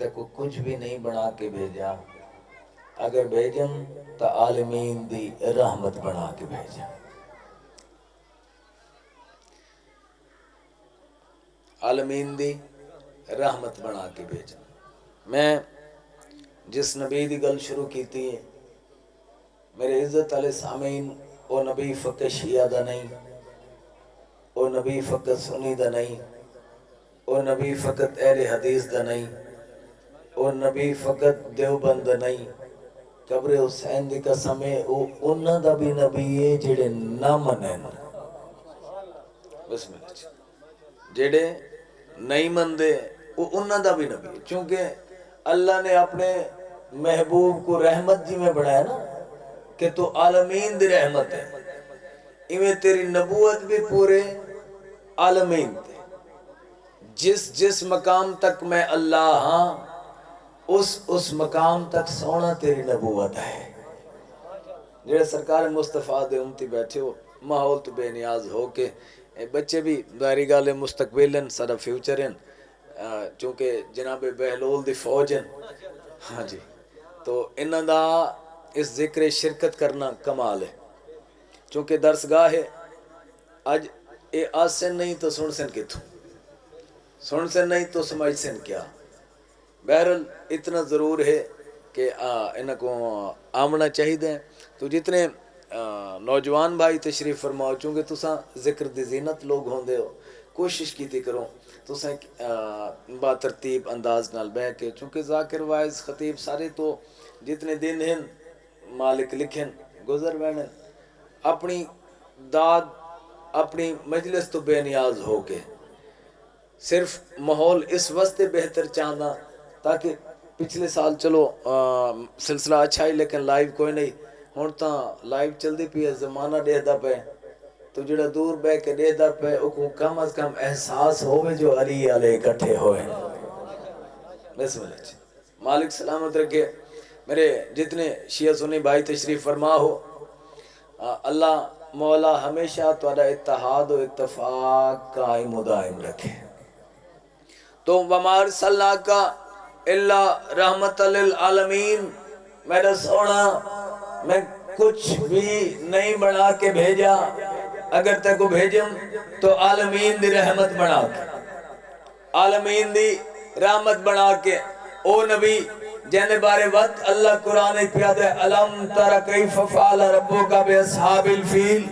تے کو کچھ بھی نہیں بنا کے بھیجا، اگر بھیجن تو عالمین دی رحمت بنا کے بھیجا۔ عالمین دی رحمت بنا کے بھیجا۔ میں جس نبی دی گل شروع کیتی ہے، میرے عزت علیہ سامعین، او نبی فقط شیعہ دا نہیں، او نبی فقط سنی دا نہیں، او نبی فقط اہل حدیث دا نہیں، او نبی فقط دیوبند دا نہیں، قبر حسین دی قسم ہے او انہاں دا بھی نبی ہے جڑے نہ منن۔ بسم اللہ جڑے نہیں مندے وہ انہاں دا بھی نبی ہے، چونکہ اللہ نے اپنے محبوب کو رحمت جی میں بڑھایا نا کہ تو عالمین دی رحمت ہے، ایویں تیری نبوت بھی پورے عالمین تے۔ جس مقام تک میں اللہ ہاں اس مقام تک سونا تیری نبوت ہے۔ جڑے سرکار مصطفیٰ دے امتی بیٹھے ہو، ماحول تو بے نیاز ہو کے بچے بھی ظاہری گال مستقبل ہیں، سارا فیوچر ہیں، چونکہ جناب بہلول دی فوج ہیں، ہاں جی، تو انہاں دا اس ذکر شرکت کرنا کمال ہے، چونکہ درسگاہ ہے آج اے آسن نہیں تو سن سن کتوں، سن سن نہیں تو سمجھ سن کیا۔ بہرحال اتنا ضرور ہے کہ انہاں کو آمنا چاہیے۔ تو جتنے نوجوان بھائی تشریف فرماؤ، چونکہ تساں ذکر دی زینت لوگ ہوندے ہو، کوشش کیتی کرو تساں با ترتیب انداز نال بہ کے، چونکہ ذاکر وائز خطیب سارے تو جتنے دن ہیں مالک لکھن گزر وینن، اپنی داد اپنی مجلس تو بے نیاز ہو کے صرف ماحول اس واسطے بہتر چاہنا تاکہ پچھلے سال چلو سلسلہ اچھا ہی لیکن لائیو کوئی نہیں، ہون تاں لائیو چل دی پی ہے، زمانہ دیکھدا پہ تو جڑا دور بہ کے دیکھدا پہ او کم از کم احساس ہوئے جو علی علیہ اکٹھے ہوئے۔ بسم اللہ مالک سلامت رکھے۔ میرے جتنے شیعہ سنی بھائی تشریف فرما ہو، اللہ مولا ہمیشہ تہاڈا اتحاد و اتفاق قائم و دائم رکھے۔ تو وَمَا أَرْسَلْنَاكَ إِلَّا رَحْمَةً لِلْعَالَمِينَ، میرا سونا میں کچھ بھی نہیں بنا کے بھیجا، اگر تے کو بھیجم تو عالمین دی رحمت بنا کے، عالمین دی رحمت بنا کے۔ او نبی جہنے بارے وقت اللہ قرآن پیادے الم تر کیف فعل ربک باصحاب الفیل،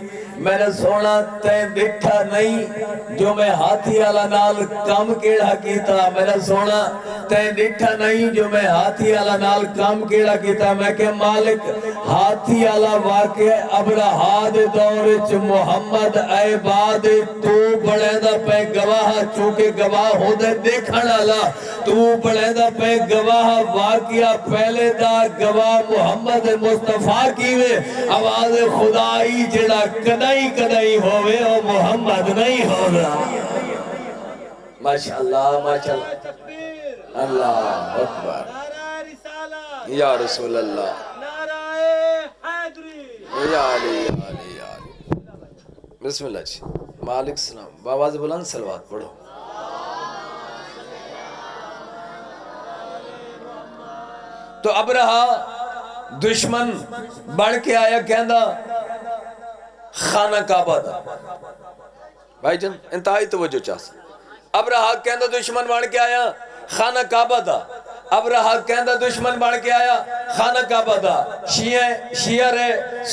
میرا سونا تے دیکھا نہیں جو میں ہاتھی والا نال کام کیڑا کیتا، میرا سونا تے دیکھا نہیں جو میں ہاتھی والا نال کام کیڑا کیتا۔ میں کہ مالک ہاتھی والا واقع ابرہا دے دور وچ محمد اے بعد تو بڑے دا پہ گواہ، چونکہ گواہ ہو دے دیکھن والا، تو بڑے دا پہ گواہ واقعہ پہلے دا گواہ محمد مصطفیٰ کیوے، آواز خدائی جڑا کدائی کدائی ہوئے او محمد نہیں ہوگا۔ ماشاءاللہ ماشاءاللہ، اللہ اکبر، یا رسول اللہ، یا علی یا علی یا علی۔ بسم اللہ جی، مالک سلام، باواز بلند سلوات پڑھو۔ تو ابرہا دشمن بڑھ کے آیا کہندا خانہ کعبہ دا، بھائی جن انتہائی توجہ چاہتا، ابرہا کہندا دشمن بڑھ کے آیا خانہ کعبہ دا، ابرہا کہندا دشمن بڑھ کے آیا خانہ کعبہ دا، شیعہ رہے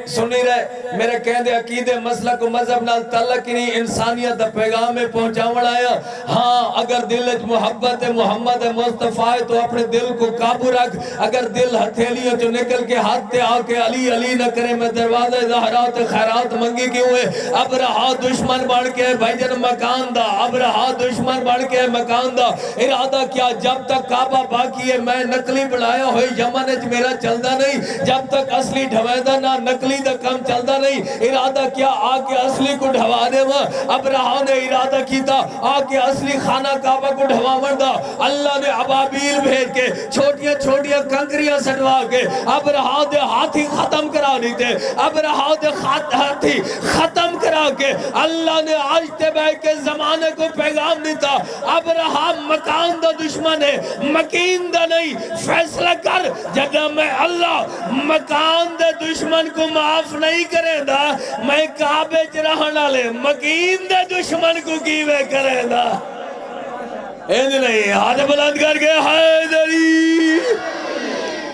سنی رہے، میرے کہندے عقیدے مسلک و مذہب نال تعلق نہیں، انسانیت دا پیغام میں پہنچاون آیا۔ ہاں اگر دل وچ محبت محمد مصطفیٰ تو اپنے دل کو قابو رکھ، اگر دل ہتھیلیوں جو نکل کے ہاتھ تے آ کے علی علی نہ کرے، میں دروازے زہرات خیرات منگی کیوں ہے؟ ابرہا دشمن بڑھ کے بھائی جن مکان دا، ابرہا دشمن بڑھ کے مکان دا، ارادہ کیا جب تک کعبہ باقی ہے میں نقلی بڑھایا ہوئی چمن وچ میرا چلدا نہیں جب تک اصلی ڈھویدا نہ نقلی دا کم چلدا نہیں ارادہ کیا آ کے اصلی کو ڈھوا دے ابراہیم نے ارادہ کیتا آ کے اصلی خانہ کعبہ کو ڈھواون دا اللہ نے ابابیل بھیج کے چھوٹیاں چھوٹیاں کنکریاں سٹوا کے ابراہیم دے ہاتھی ختم کرا دیتے ابراہیم دے ہاتھی ختم کرا کے اللہ نے آج تباہ کے زمانے کو پیغام دیتا ابراہیم مکان دا دشمن ہے مکین دا نہیں فیصلہ کر جگہ میں اللہ مکان دے دشمن کو معاف نہیں کرے دا میں کعبے چ رہنا لے مکین دے دشمن کو کیوے کرے دا انج نہیں ہاتھ بلند کر کے حیدری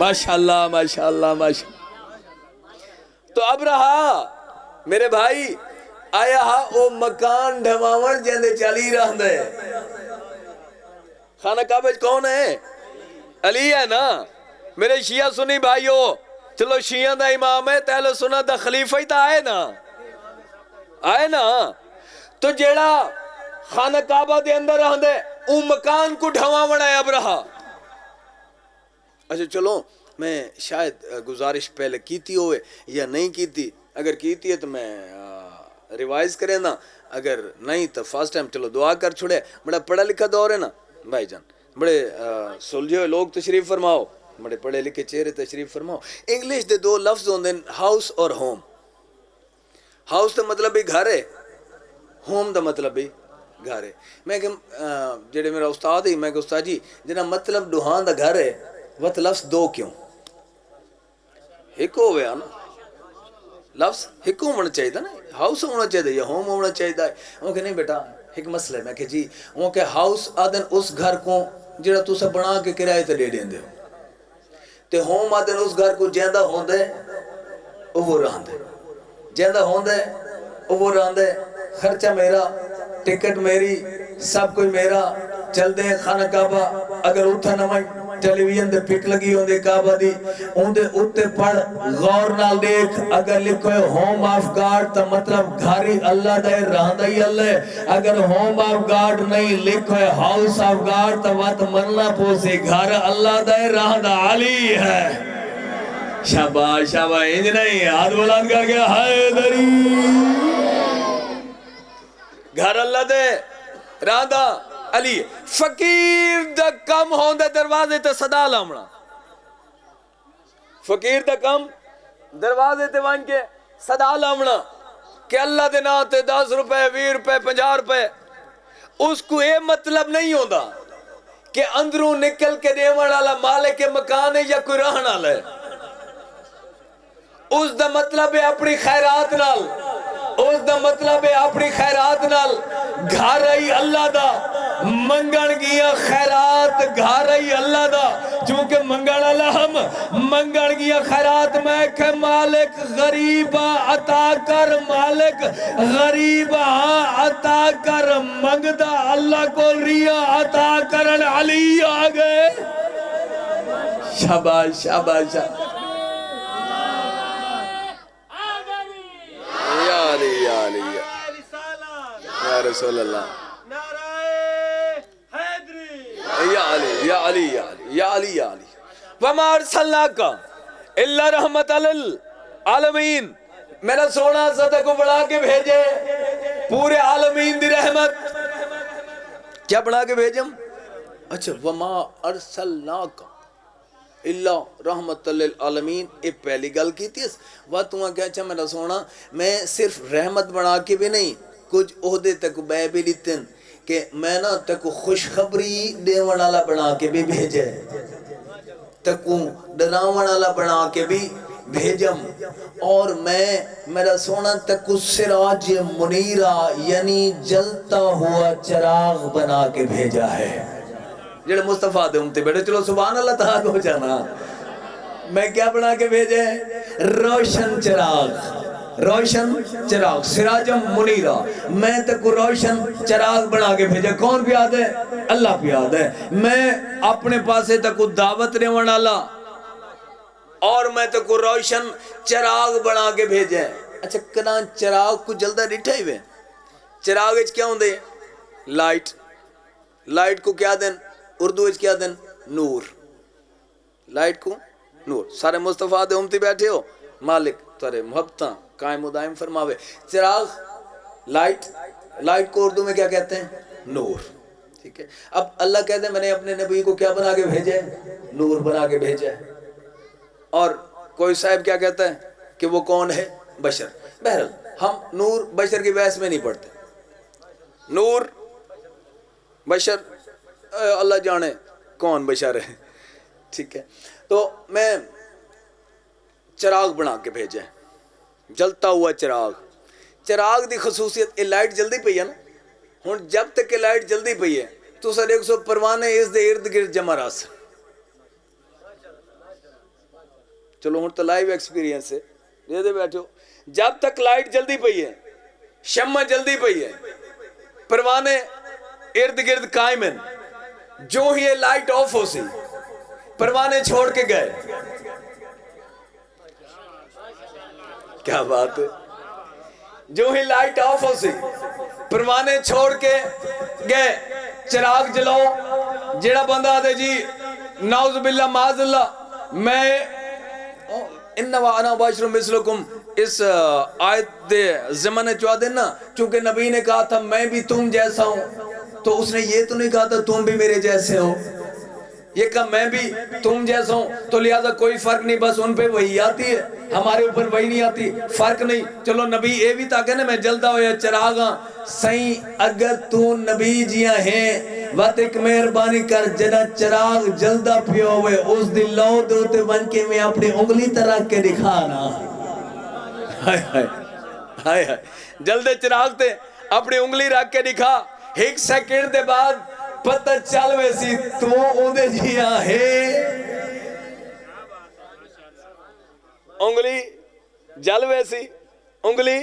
ماشاءاللہ ماشاءاللہ ماشاءاللہ تو ابراہیم میرے بھائی آیا ہاں او مکان ڈھواون جیندے چلی رہن دے خانہ کعبہ کون ہے علی ہے نا میرے شیعہ سنی بھائیو چلو شیعہ دا امام ہے تہلو سنہ دا خلیفہ ہی تا آئے نا تو جیڑا خانہ کعبہ دے اندر رہن دے او مکان کو ڈھواون ہے ابراہیم اچھا چلو میں شاید گزارش پہلے کیتی ہوئے یا نہیں کیتی اگر کیتی ہے تو میں ریوائز کریں نا اگر نہیں تو فرسٹ ٹائم چلو دعا کر چھوڑے بڑا پڑھا لکھا دور ہے نا بھائی جان بڑے سلجھے ہوئے لوگ تشریف فرماؤ بڑے پڑھے لکھے چہرے تشریف فرماؤ انگلش دے دو لفظ ہوندے ہاؤس اور ہوم ہاؤس دا مطلب بھی گھر ہے ہوم دا مطلب بھی گھر ہے میں کہ جڑے میرا استاد ہی میں کہ استاد جی جنہ مطلب ڈوہان دا گھر ہے وقت لفظ دو کیوں ایک ہو گیا نا لفظ ایک ہونا چاہیے نا ہاؤس ہونا چاہیے یا ہوم ہونا چاہیے وہ کہ نہیں بیٹا ایک مسئلہ ہے میں کہ جی وہ کہ ہاؤس آدن اس گھر کو جڑا تو سب بنا کے کرائے تے دے دیں دے تے ہوم آدن اس گھر کو جیندہ ہوندے وہ رہندے جیندہ ہوندے وہ رہندے خرچہ میرا ٹکٹ میری سب کوئی میرا چل دیں خانہ کعبہ اگر اتھا نمائیں ٹیلی ویژن دے پک لگی ہوندے کعبہ دی اوندے اتے پڑھ غور نال دیکھ اگر لکھو ہے ہوم آف گارڈ تا مطلب گھاری اللہ دے رہندہ ہی اللہ اگر ہوم آف گارڈ نہیں لکھو ہے ہاؤس آف گارڈ تا وقت مننا پوسی گھر اللہ دے رہندہ علی ہے شاباش شاباش انج نہیں ہاتھ بلند کر کے حیدری گھر اللہ دے رہندہ علی فقیر دا کم ہوندے دروازے تے صدا لامنا فقیر دا کم دروازے تے وان کے صدا لامنا کہ اللہ دے نا تے 10 روپے 20 روپے 50 روپے اس کو اے مطلب نہیں ہوندا کہ اندروں نکل کے دیوان والا مالک کے مکان ہے یا کوئی رہن والا ہے اس دا مطلب ہے اپنی خیرات نال اس دا مطلب ہے اپنی خیرات نال گھر آئی اللہ دا منگن گیا خیرات گھر آئی اللہ دا چونکہ منگن اللہ ہم منگن گیا خیرات میں کہ مالک غریبہ عطا کر مالک غریبہ عطا کر منگدہ اللہ کو ریا عطا کرن علی آگئے شاباش شاباش یا رسول اللہ یا علی یا علی یا علی یا علی یا علی وَمَا أَرْسَلْنَاكَ إِلَّا رَحْمَةً لِلْعَالَمِينَ میرا سونا صدق کو بڑھا کے بھیجے پورے عالمین دی رحمت کیا بڑھا کے بھیجم اچھا وَمَا أَرْسَلْنَاكَ اللہ رحمت للعالمین اے پہلی گل کی تھی وقت ہوا کہ اچھا میرا سونا میں صرف رحمت بنا کے بھی نہیں کچھ عہدے تک بے بھی لیتن کہ میں نا تک خوشخبری دیوان والا بنا کے بھی بھیجے تک ڈراون والا بنا کے بھی بھیجم اور میں میرا سونا تک سراج منیرہ یعنی جلتا ہوا چراغ بنا کے بھیجا ہے جڑے مصطفیٰ دے امتے بیٹھے چلو سبحان اللہ تعالیٰ ہو جانا میں کیا بنا کے بھیجے روشن چراغ سراجم منیرہ میں تک روشن چراغ بنا کے بھیجے کون پیاد ہے اللہ پیاد ہے میں اپنے پاسے تک دعوت ریوان اللہ اور میں تک روشن چراغ بنا کے بھیجے اچھا کنا چراغ کو جلدہ ڈٹھائی ہوئے چراغ اچھ کیا ہوں دے لائٹ کو کیا دیں اردو اچھ کیا دیں نور لائٹ کو نور سارے مصطفیٰ دے امتی بیٹھے ہو مالک ترے محبتاں قائم و دائم فرماوے چراغ لائٹ کو اردو میں کیا کہتے ہیں نور ٹھیک ہے اب اللہ کہتے ہیں میں نے اپنے نبی کو کیا بنا کے بھیجا ہے نور بنا کے بھیجا ہے اور کوئی صاحب کیا کہتا ہے کہ وہ کون ہے بشر بہرحال ہم نور بشر کی بحث میں نہیں پڑھتے نور بشر اللہ جانے کون بشر ہے ٹھیک ہے تو میں چراغ بنا کے بھیجا ہے جلتا ہوا چراغ دی خصوصیت یہ لائٹ جلدی پئی ہے نا ہن جب تک کہ لائٹ جلدی پئی ہے تو سر 100 پروانے اس دے ارد گرد جمع رہس چلو ہن تو لائیو ایکسپیرینس ہے دے دے بیٹھو جب تک لائٹ جلدی پئی ہے شمع جلدی پئی ہے پروانے ارد گرد قائم ہیں جو ہی یہ لائٹ آف ہو سی پروانے چھوڑ کے گئے کیا بات ہے جو ہی لائٹ آف ہو سی پروانے چھوڑ کے گئے چراغ جلاؤ جیڑا بندہ دے جی نعوذ باللہ معاذ اللہ میں انما انا بشر مثلکم اس آیت دے زمانے چوا دینا چونکہ نبی نے کہا تھا میں بھی تم جیسا ہوں تو اس نے یہ تو نہیں کہا تھا تم بھی میرے جیسے ہو یہ کہا میں بھی تم جیسا ہوں تو لہذا کوئی فرق نہیں بس ان پہ وہی آتی ہے ہمارے اوپر وہی نہیں آتی فرق نہیں چلو نبی اے بھی تاکہ نا میں جلدا ہویا چراغاں سائیں اگر تو نبی جیاں ہیں وقت ایک مہربانی کر جنا چراغ جلدا پیا ہوئے اس دل لو دوتے بن کے میں اپنی انگلی ترک کے دکھانا ہائے جلدے چراغ تے اپنی انگلی رکھ کے دکھا ایک سیکنڈ دے بعد پتہ چل ویسی تو اندے جیاں ہے انگلی جل ویسی انگلی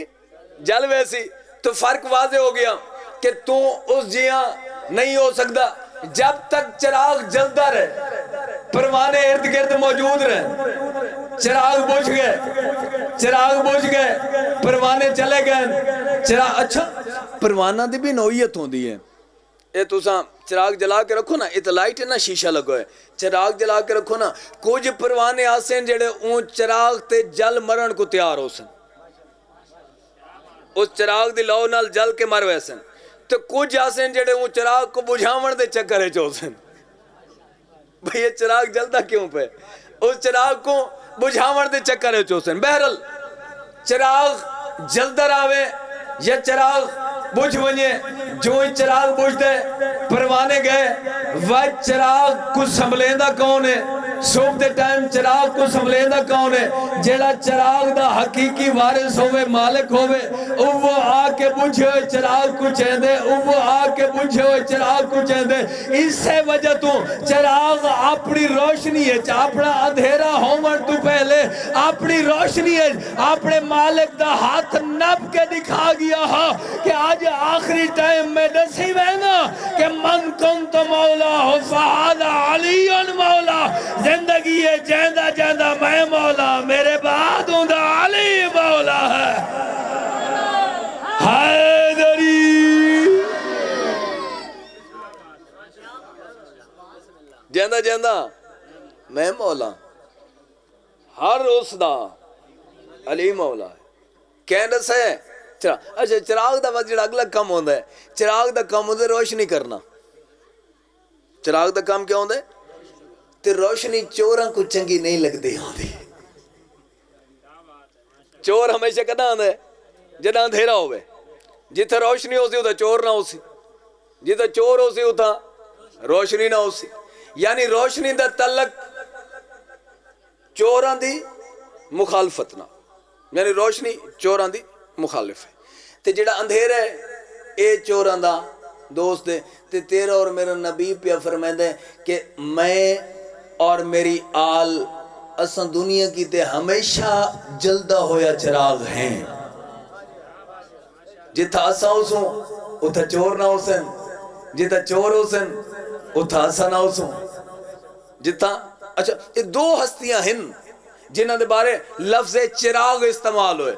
جل ویسی تو فرق واضح ہو گیا کہ تو اس جیاں نہیں ہو سکتا جب تک چراغ جلتا رہے پروانے ارد گرد موجود رہے چراغ بجھ گئے پروانے چلے گئے اچھا پروانہ دی بھی نوعیت ہوں دی ہے اے تو چراغ جلا کے رکھو نا یہ تو لائٹ ہے نا شیشہ لگو ہے چراغ جلا کے رکھو نا کچھ پروانے آسیں جڑے اون چراغ تے جل مرن کو تیار ہو سن اس چراغ دی لو نال جل کے مر ویسن تو کچھ آسیں جڑے اون چراغ کو بجھاون دے چکر ہے چوسن بھئی یہ چراغ جلتا کیوں پہ اس چراغ کو بجھاون دے چکر ہے چوسن بہرحال چراغ جلدر آوے یا چراغ بجھ ونجے جو ہی چراغ بجھ دے پروانے گئے وہ چراغ کو سنبھلیندہ کون ہے صبح دے ٹائم چراغ کو سنبھلیندہ کون ہے جیڑا چراغ دا حقیقی وارث ہوئے مالک ہوئے وہ آ کے بجھے ہوئے چراغ کو چیندے وہ آ کے بجھے ہوئے چراغ کو چیندے اس سے وجہ تو چراغ اپنی روشنی ہے اپنا اندھیرا ہومن تو پہلے اپنی روشنی ہے اپنے مالک دا ہاتھ نب کے دکھا گیا ہا کہ آج آخری ٹائم میں دسی وینا کہ من کنت مولا ہو فہذا علی مولا زندگی ہے جیندہ جیندہ میں مولا میرے بعد ہوں دا علی مولا ہے حیدری جیندہ جیندہ میں مولا ہر اس دا علی مولا ہے کہنے سے اچھا چراغ دا وقت جڑا اگلا کم ہوندہ ہے چراغ دا کم ہوندہ ہے روشنی کرنا چراغ دا کم کیا ہوندہ ہے تے روشنی چوراں کو چنگی نہیں لگ دی ہوندی چور ہمیشہ کہنا ہوندہ ہے جڑا اندھیرا ہوئے جتھا روشنی ہو سی اتھا چور نہ ہو سی جتھا چور ہو سی اتھا روشنی نہ ہو سی یعنی روشنی دا تعلق چوراں دی مخالفت نہ یعنی روشنی چوراں دی مخالف ہے تے جڑا اندھیرا ہے اے چوراں دا دوست ہے تے تیرا اور میرا نبی پہ فرمائندہ ہے کہ میں اور میری آل اساں دنیا کی تے ہمیشہ جلدہ ہویا چراغ ہیں جتھا اساں ہو سوں اتھا چور نہ ہو سن جتھا چور ہو سن اتھا اساں نہ ہو سوں جتھا اچھا یہ دو ہستیاں ہیں جنہاں دے بارے لفظ چراغ استعمال ہوئے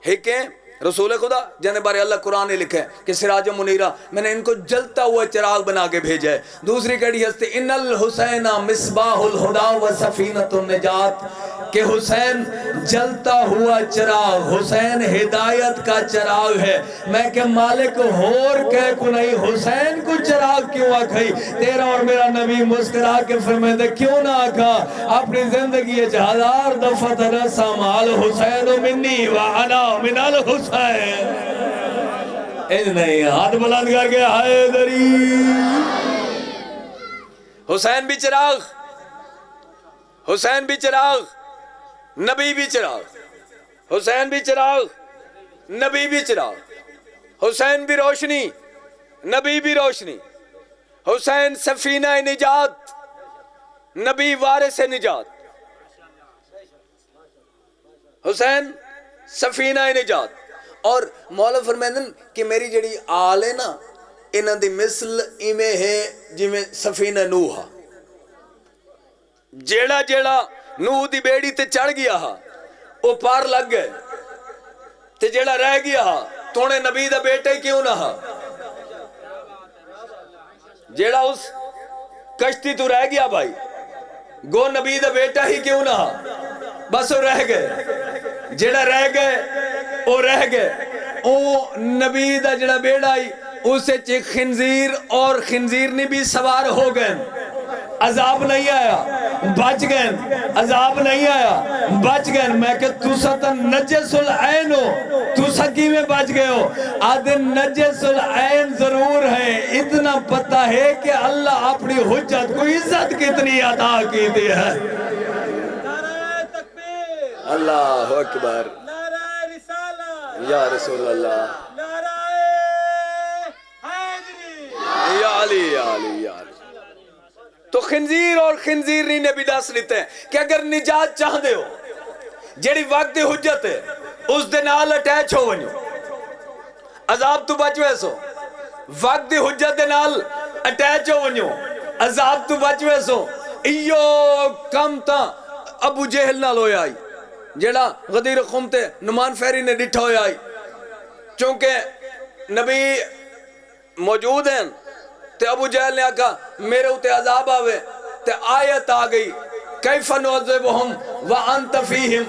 ایک ہے رسول خدا جن بارے اللہ قرآن نے لکھا ہے کہ سراج منیرہ، میں نے ان کو جلتا ہوا چراغ بنا کے بھیجا ہے۔ دوسری کڑی ہستے ان الحسین مصباح الہدا و سفینۃ النجات، کہ حسین جلتا ہوا چراغ، حسین ہدایت کا چراغ ہے۔ میں کہ مالک ہور کہہ کو نہیں، حسین کو چراغ کیوں آکھائی؟ تیرا اور میرا نبی مسکرا کے فرمائے دے کیوں نہ آکھا؟ اپنی زندگی 1000 دفعہ ترسا مال حسین منی و انا من الحسین، ان نہیں ہاتھ بلند کر کے حیدری۔ حسین بھی چراغ، حسین بھی چراغ، نبی بھی چراغ، حسین بھی چراغ، نبی بھی چراغ، حسین بھی روشنی، نبی بھی روشنی، حسین سفینہ نجات، نبی وارث نجات، حسین سفینہ نجات۔ اور مولا فرمیندن کہ میری جڑی آل ہے نا، انہاں دی مثل ایمیں ہے جویں سفینہ نوح، جیڑا جیڑا نوح دی بیڑی تے چڑھ گیا ہا او پار لگ گئے، تے جیڑا رہ گیا ہا تونے نبی دا بیٹا ہی کیوں نہ ہا، جیڑا اس کشتی تو رہ گیا بھائی، گو نبی دا بیٹا ہی کیوں نہ ہا، بس وہ رہ گئے، جیڑا رہ گئے او رہ گئے۔ او نبی دا جڑا بیڑا ہی اسے چھ خنزیر اور خنزیرنی بھی سوار ہو گئے، عذاب نہیں آیا، بچ گئے، عذاب نہیں آیا، بچ گئے۔ میں کہ تُسا تا نجس العین ہو، تُسا کی میں بچ گئے ہو؟ آدھے نجس العین ضرور ہے، اتنا پتہ ہے کہ اللہ اپنی حجت کو عزت کتنی عطا کی دی ہے۔ اللہ اکبر، یا رسول اللہ، یا علی یا علی یا علی۔ تو خنزیر اور خنزیرنی نے بھی دس لیتے ہیں کہ اگر نجات چاہ دے ہو، جیڑی وقت حجت ہے اس دے نال اٹیچ ہو ونیو، عذاب تو بچ ویسو، وقت حجت دے نال اٹیچ ہو ونیو، عذاب تو بچ ویسو۔ ایو کم تا ابو جہل نال ہویا آئی، جیڑا غدیر خمتے نمان فیری نے ڈٹھا ہویا آئی، چونکہ نبی موجود ہیں تے ابو جہل نے آکھا میرے ہوتے عذاب آوے، تے آیت آ گئی کیف نعذبہم وانت فیہم،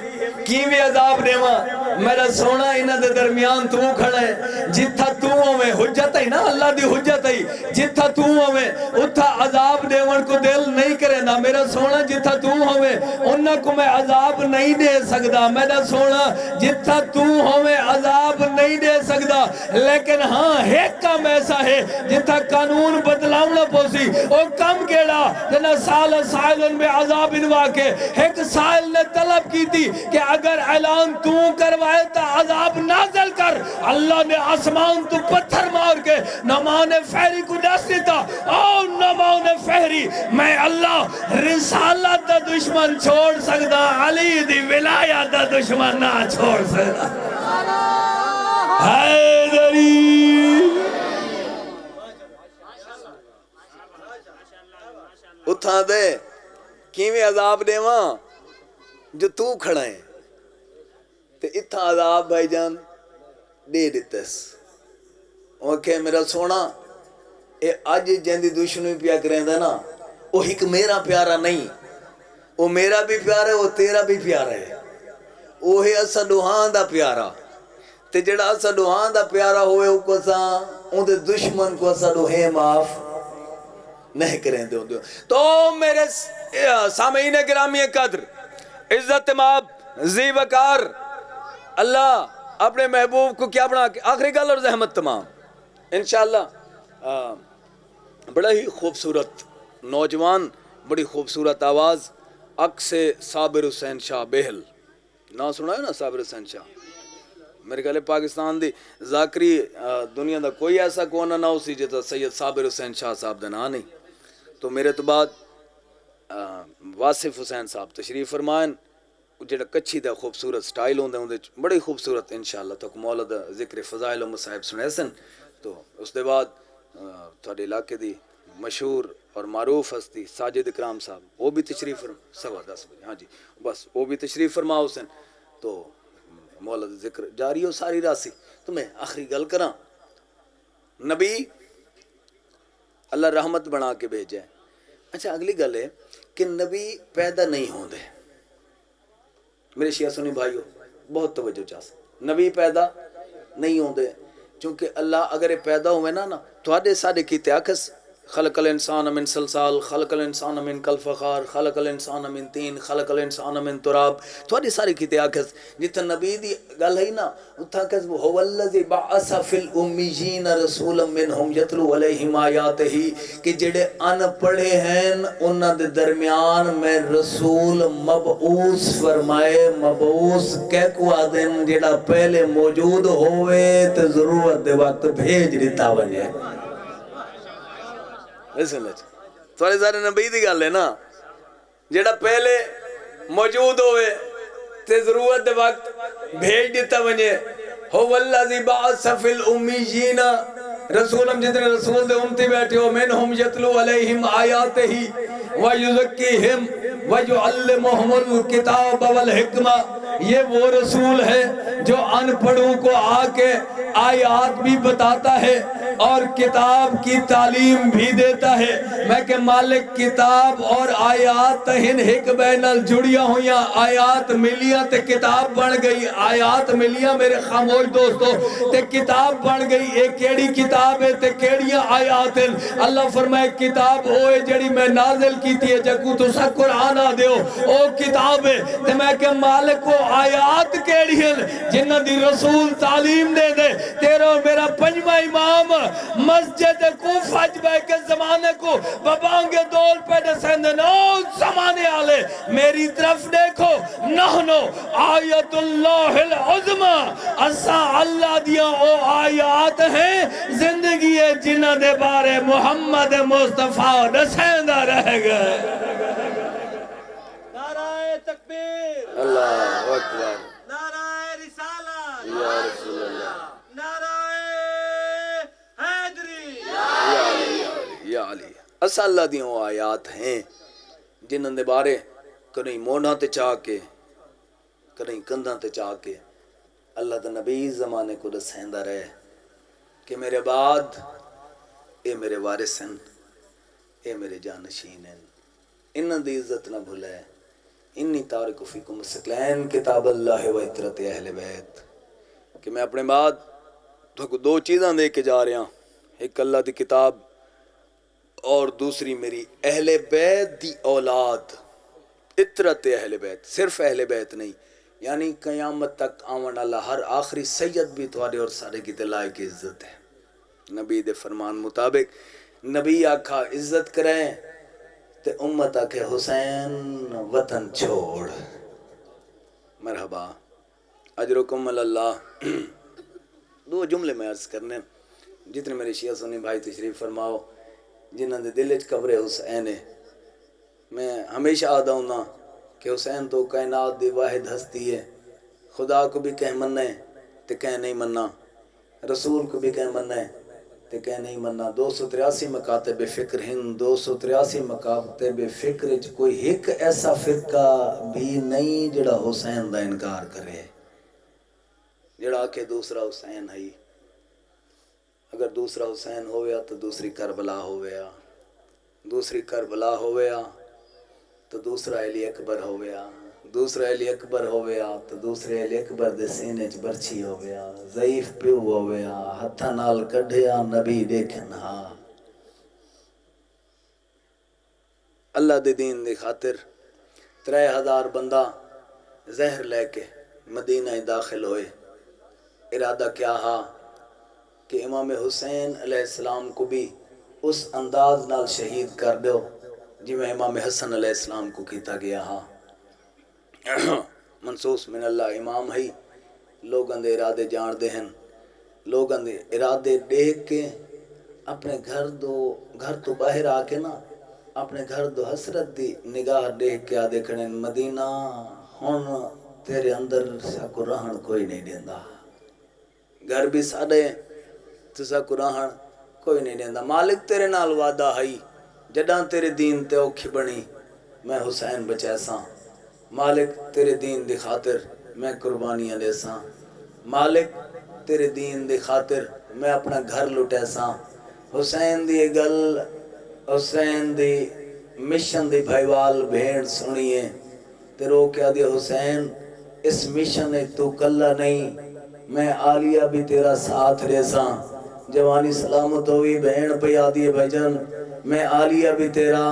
کیویں عذاب دیواں میرا سونا انہاں دے درمیان تو کھڑا ہے، جتھا تو ہوئے حجت ہے نا، اللہ دی حجت ہے، جتھا تو ہوئے اتھا عذاب دیون کو دل نہیں کرے نا میرا سونا، جتھا تو ہوئے انہاں کو میں عذاب نہیں دے سکدا میرا سونا، جتھا تو ہوئے عذاب نہیں دے سکدا، لیکن ہاں ایک کام ایسا ہے جتھا قانون بدلاؤنا پوسی، او کم کیڑا جنہ سال سائلن میں عذاب انوا کے، ایک سائل نے طلب کی تھی کہ اگر اعلان تو کروائے تا عذاب نازل کر، اللہ نے آسمان تو پتھر مار کے نمان فہری کو ڈس دیتا، او نمان فہری میں اللہ رسالت دا دشمن چھوڑ سکتا، علی دی ولایت دا دشمن نہ چھوڑ سکتا۔ حیدری اتھا دے کیویں عذاب دے وہاں جو تو کھڑا ہے، تے اتھا عذاب بھائی جان دے دیتس۔ اوکے میرا سونا، اے آج جن دی دشمنی پیا کریں دا نا، وہ ایک میرا پیارا نہیں، وہ میرا بھی پیارا ہے، وہ تیرا بھی پیارا ہے، وہ ہے اسدوہان دا پیارا، تے جڑا اسدوہان دا پیارا ہوئے وہ کو ساں ان دے دشمن کو اسدوہے معاف نہیں کریں دے ہوں۔ تو میرے سامعین گرامی قدر، عزت ماب، زی وقار، اللہ اپنے محبوب کو کیا بنا، آخری گل اور زحمت تمام انشاءاللہ۔ بڑا ہی خوبصورت نوجوان، بڑی خوبصورت آواز، عکس صابر حسین شاہ بیہل، نہ سنا ہے نا صابر حسین شاہ؟ میرے کہلے پاکستان دی ذاکری دنیا دا کوئی ایسا کونا نہ اسی جتا سید صابر حسین شاہ صاحب دا نا نہیں۔ تو میرے تو بعد واصف حسین صاحب تشریف فرمائن، جڑا کچھی دا خوبصورت سٹائل ہوندے ہوندے بڑی خوبصورت انشاءاللہ تو مولا دا ذکر فضائل و مصائب سنے سن۔ تو اس دے بعد تھوڑے علاقے دی مشہور اور معروف ہستی ساجد اکرام صاحب، وہ بھی تشریف فرما 10:15 بجے، ہاں جی بس وہ بھی تشریف فرما حسین۔ تو مولا دا ذکر جاری ہو ساری راسی. تو میں آخری گل کراں, نبی اللہ رحمت بنا کے بھیجا ہے. اچھا اگلی گل ہے کہ نبی پیدا نہیں ہوندے. میرے شیعہ سنی بھائیو بہت توجہ چاہس, نبی پیدا نہیں ہوندے چونکہ اللہ اگر یہ پیدا ہوئے نا تھوڑے سارے کیتے آکھس خلق الانسان من سلسال, خلق الانسان من کالفخار, خلق الانسان من تین, خلق الانسان من تراب, تھوڑی ساری کیتے آکھس جتنا نبی دی گل ہے نا اتھا کہس وہ هو الذی بعث فی الامیین رسولا منہم یتلو علیہم آیاتہ, کہ جڑے ان پڑھے ہیں انہاں دے درمیان میں رسول مبعوث فرمائے. مبعوث کہہ کو آدن جڑا پہلے موجود ہوئے تے ضرورت دے وقت بھیج دیتا وجہ. تھوڑے سارے نبی دی گل ہے نا, جڑا پہلے موجود ہوئے تے ضرورت دے وقت بھیج دیتا وجہ. هو الذی بعث فی الامیین رسولم, جتنے رسول دے امتی بیٹھے ہو, منہم یتلو علیہم آیاتہ ویزکیہم ویعلمہم الکتاب والحکمہ. یہ وہ رسول ہے جو ان پڑھوں کو آ کے آیات بھی بتاتا ہے اور کتاب کی تعلیم بھی دیتا ہے. میں کہ مالک کتاب اور آیات تہن ہک بینل جڑیاں ہویاں, آیات ملیاں تے کتاب بن گئی, آیات ملیاں میرے خاموش دوستو تے کتاب بن گئی. ایک کیڑی کتاب ہے تے کیڑیاں آیات ہیں. اللہ فرمائے کتاب ہوئے جڑی میں نازل کیتی ہے جکو تو سا قرآن آ دیو او کتاب ہے. تے میں کہ مالک کو آیات کیڑی ہیں جنہ دی رسول تعلیم دے دے. تیرا اور میرا پنجمہ امام مسجد کوفہ جبے کے زمانے کو ببانگے دول پہ دسندن, او زمانے آلے میری طرف دیکھو, نحنو آیت اللہ العظمہ, اسا اللہ دیا او آیات ہیں زندگی ہے جنہ دے بارے محمد مصطفیٰ دسندہ رہ گئے. نعرہ تکبیر, اللہ اکبر, نعرہ رسالہ, یا رسول اللہ, نعرہ حیدری. یا علی, یا علی. اسا اللہ دیاں وہ آیات ہیں جنہاں دے بارے کہیں مونڈاں تے چاہ کے کہیں کندھاں تے چاہ کے اللہ دا نبی زمانے کو دسیندہ رہے کہ میرے بعد اے میرے وارث ہیں, اے میرے جانشین ہیں, انہاں دی عزت نہ بھلے. انی تارک فیکم الثقلین کتاب اللہ و عطرت اہل بیت, کہ میں اپنے بعد تو کو دو چیزاں دے کے جا رہا ہوں, ایک اللہ دی کتاب اور دوسری میری اہل بیت دی اولاد. عطرت اہل بیت, صرف اہل بیت نہیں, یعنی قیامت تک آون اللہ ہر آخری سید بھی تھوڑے اور سارے کی دلائے کی عزت ہے. نبی دے فرمان مطابق نبی آکھا عزت کریں تے امت آکھے حسین وطن چھوڑ. مرحبا, اجرکم اللہ. دو جملے میں عرض کرنے, جتنے میرے شیعہ سنی بھائی تشریف فرماؤ جنہاں دے دل وچ قبر حسین ہے. میں ہمیشہ آدھا ہوں نا کہ حسین تو کائنات دی واحد ہستی ہے, خدا کو بھی کہیں مننا ہے تے کہیں نہیں مننا, رسول کو بھی کہیں مننا ہے تے کہیں نہیں مننا. 283 مکاتب فکر ہند, 283 مکاتب فکر وچ کوئی ایک ایسا فرقہ بھی نہیں جڑا حسین دا انکار کرے, جڑا کہ دوسرا حسین ہے. اگر دوسرا حسین ہویا تو دوسری کربلا ہویا, دوسری کربلا ہویا تو دوسرا علی اکبر ہویا, دوسرا علی اکبر ہویا تو دوسرے علی اکبر دے سینے چ برچھی ہویا, ضعیف پیو ہویا, ہتھا نال کڈھیا نبی دیکھن. ہاں اللہ دے دین دی خاطر 3000 بندہ زہر لے کے مدینہ داخل ہوئے. ارادہ کیا ہا کہ امام حسین علیہ السلام کو بھی اس انداز نال شہید کر دو جی میں امام حسن علیہ السلام کو کیتا گیا ہا. منصوص من اللہ امام ہی لوگاں دے ارادے جان دے ہیں, لوگاں دے ارادے دیکھ کے اپنے گھر تو باہر آ کے نا اپنے گھر دو حسرت دی نگاہ دیکھ کے آدھے کھڑے مدینہ ہن تیرے اندر ساکو رہن کوئی نہیں دیندا, گھر بھی ساڑے تو ساکو رہن کوئی نہیں دیندا. مالک تیرے نال وعدہ ہائی جڈاں تیرے دین تے اوکھی بنی میں حسین بچیساں, مالک تیرے دین دی خاطر میں قربانیاں دے ساں مالک تیرے دین دی خاطر میں اپنا گھر لٹے ساں حسین دی گل حسین دی مشن دی بھائیوال بھیڑ سنیے تے رو کیا دیا حسین اس مشن تو کلا نہیں میں عالیہ بھی تیرا ساتھ دے ساں جوانی سلامت ہوئی بہن پہ آدھی بھائی جان میں عالیہ بھی تیرا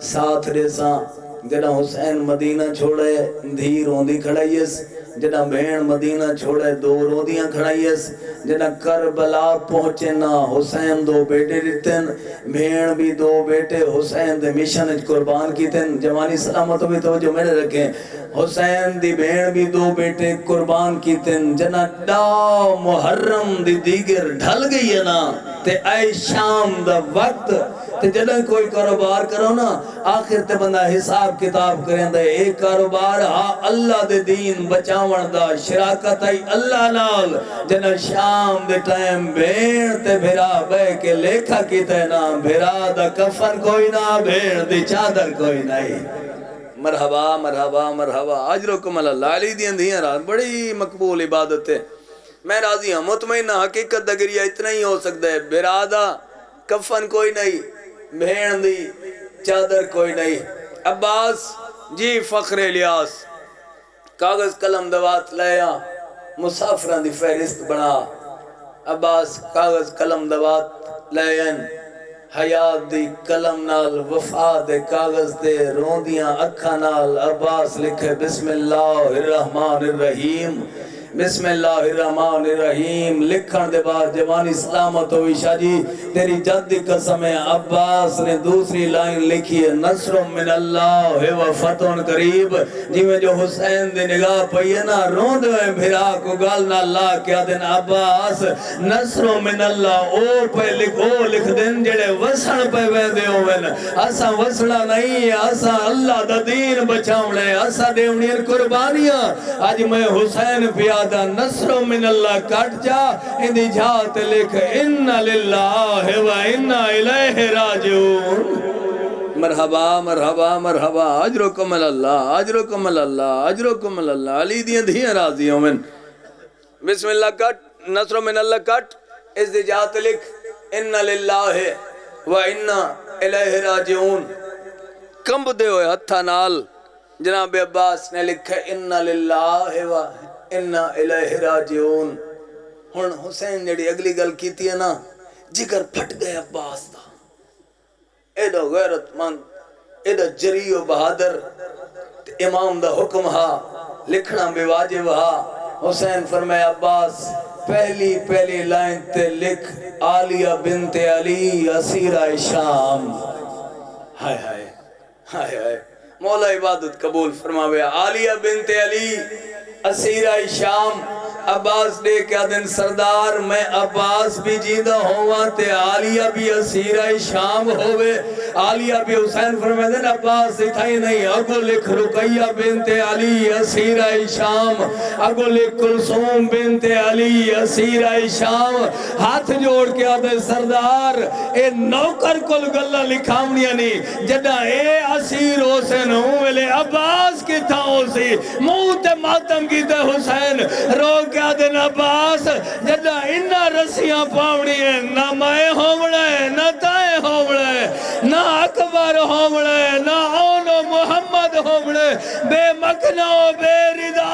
ساتھ دے ساں جنا حسین مدینہ چھوڑے دھی روندی کھڑائیس جنا بہن مدینہ چھوڑے دو روندیاں کھڑائیس جنا کربلا پہنچے نا حسین دو بیٹے دیتن بہن بھی دو بیٹے حسین دے مشن قربان کی تن جوانی سلامت ہوئی توجہ میں نے رکھیں حسین دی بہن بھی دو بیٹے قربان کی تن جنا دا محرم دی دیگر ڈھل گئی ہے نا تے اے شام دا وقت تے جنہ کوئی کاروبار کرو نا آخر تے بندہ حساب کتاب کریں دے ایک کاروبار ہاں اللہ دے دین بچاون دا شراکت ہے اللہ نال جنہ شام دے ٹائم بھیڑ تے بھیرا بے کے لیکھا کی تے نا بھیرا دا کفن کوئی نہ بھیڑ دی چادر کوئی نہیں مرحبا مرحبا مرحبا اجرکم اللہ علی دین دیاں رات بڑی مقبول عبادت ہے میں راضی ہوں مطمئنہ حقیقت دگریہ اتنا ہی ہو سکتا ہے برادہ کفن کوئی نہیں بھین دی چادر کوئی نہیں عباس جی فخر الیاس کاغذ قلم دوات لیا مسافران دی فہرست بنا عباس کاغذ قلم دوات لین حیات دی قلم نال وفا دے کاغذ دے روندیاں اکھا نال عباس لکھے بسم اللہ الرحمن الرحیم بسم اللہ الرحمن الرحیم لکھن دے بعد جوانی سلامت ہوئی شاہ جی تیری جد دی قسم ہے عباس نے دوسری لائن لکھی ہے نصر من اللہ و فتح قریب جی میں جو حسین دے نگاہ پئی ہے نا روند ہوئے بھرا کو گال نہ اللہ کیا دن عباس نصر من اللہ او لکھ دن جڑے وسن پہ ویندے ہوئن اسا وسنا نہیں اسا اللہ دا دین بچاونے اسا دیونیر قربانیاں آج میں حسین پیا نصر من اللہ کٹ جا اندھی جھات لکھ اِنَّ لِلَّهِ وَإِنَّا إِلَيْهِ رَاجِعُونَ مرحبا مرحبا مرحبا اجرکم اللہ اجرکم اللہ اجرکم اللہ علی دیاں دھیاں راضیوں من بسم اللہ کٹ نصر من اللہ کٹ اس دی جھات لکھ اِنَّ لِلَّهِ وَإِنَّا إِلَيْهِ رَاجِعُونَ کمب دے ہوئے ہتھا نال جناب عباس نے لکھا اِنَّ لِلَّهِ وَإِنَّا اِنَّا الہ راجعون ہن حسین جڑی اگلی گل کیتی ہے نا جگر پھٹ گئے عباس دا ایڈا غیرت مند ایڈا جری و بہادر امام دا حکم ہا لکھنا بے واجب ہا حسین فرمائے عباس پہلی لائن تے لکھ عالیہ بنت علی اسیرہ شام ہائے ہائے ہائے ہائے مولا عبادت قبول فرماوے عالیہ بنت علی اسیرہ شام عباس دے کیا دن سردار میں عباس بھی جیدہ ہوا تے عالیہ بھی اسیرہ شام ہوئے عالیہ بھی حسین فرمائے دن عباس اتھائی نہیں اگو لکھ رقیہ بنت علی اسیرہ شام اگو لکھ کلثوم بنت علی اسیرہ شام ہاتھ جوڑ کے آدھے سردار اے نوکر کل گلہ لکھامنیا نہیں جدہ اے اسیر حسین ہوں ملے عباس کی تھا اسی موت ماتم کی تے حسین رو کیا دن عباس جدہ انہا رسیاں پاؤنی ہیں نہ مائے ہومڑے نہ تائے ہومڑے نہ اکبر ہومڑے نہ اونو محمد ہومڑے بے مکنہ بے ردا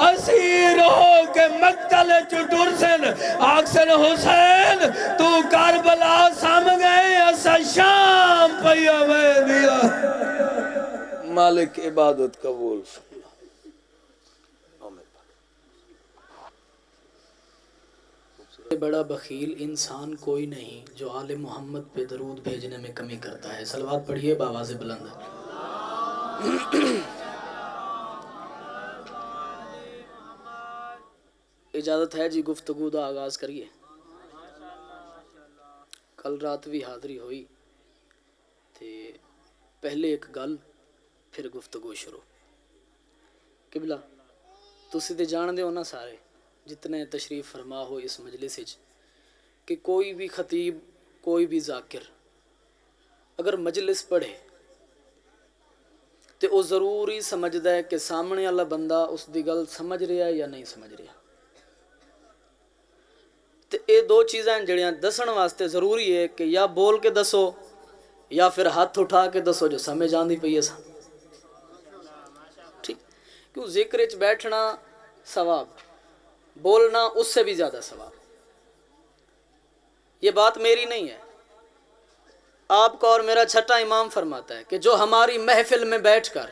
اسیر ہو کے مقتل چٹور سن آکسن حسین تو کربلا سام گئے اسا شام پیا میں دیا مالک عبادت قبول بڑا بخیل انسان کوئی نہیں جو آل محمد پہ درود بھیجنے میں کمی کرتا ہے صلوات پڑھیے بآواز بلند اجازت ہے جی گفتگو دا آغاز کریے کل رات بھی حاضری ہوئی تے پہلے ایک گل پھر گفتگو شروع قبلہ تسی تے جان دے ہو نا سارے جتنے تشریف فرما ہو اس مجلس کہ کوئی بھی خطیب کوئی بھی ذاکر اگر مجلس پڑھے تو وہ ضروری سمجھتا ہے کہ سامنے والا بندہ اس دی گل سمجھ رہا ہے یا نہیں سمجھ رہا. تو یہ دو چیزاں جڑیاں دسن واسطے ضروری ہے کہ یا بول کے دسو یا پھر ہاتھ اٹھا کے دسو جو سمجھ آندی پئی ہے. ٹھیک، کیوں ذکر وچ بیٹھنا ثواب، بولنا اس سے بھی زیادہ ثواب. یہ بات میری نہیں ہے، آپ کا اور میرا چھٹا امام فرماتا ہے کہ جو ہماری محفل میں بیٹھ کر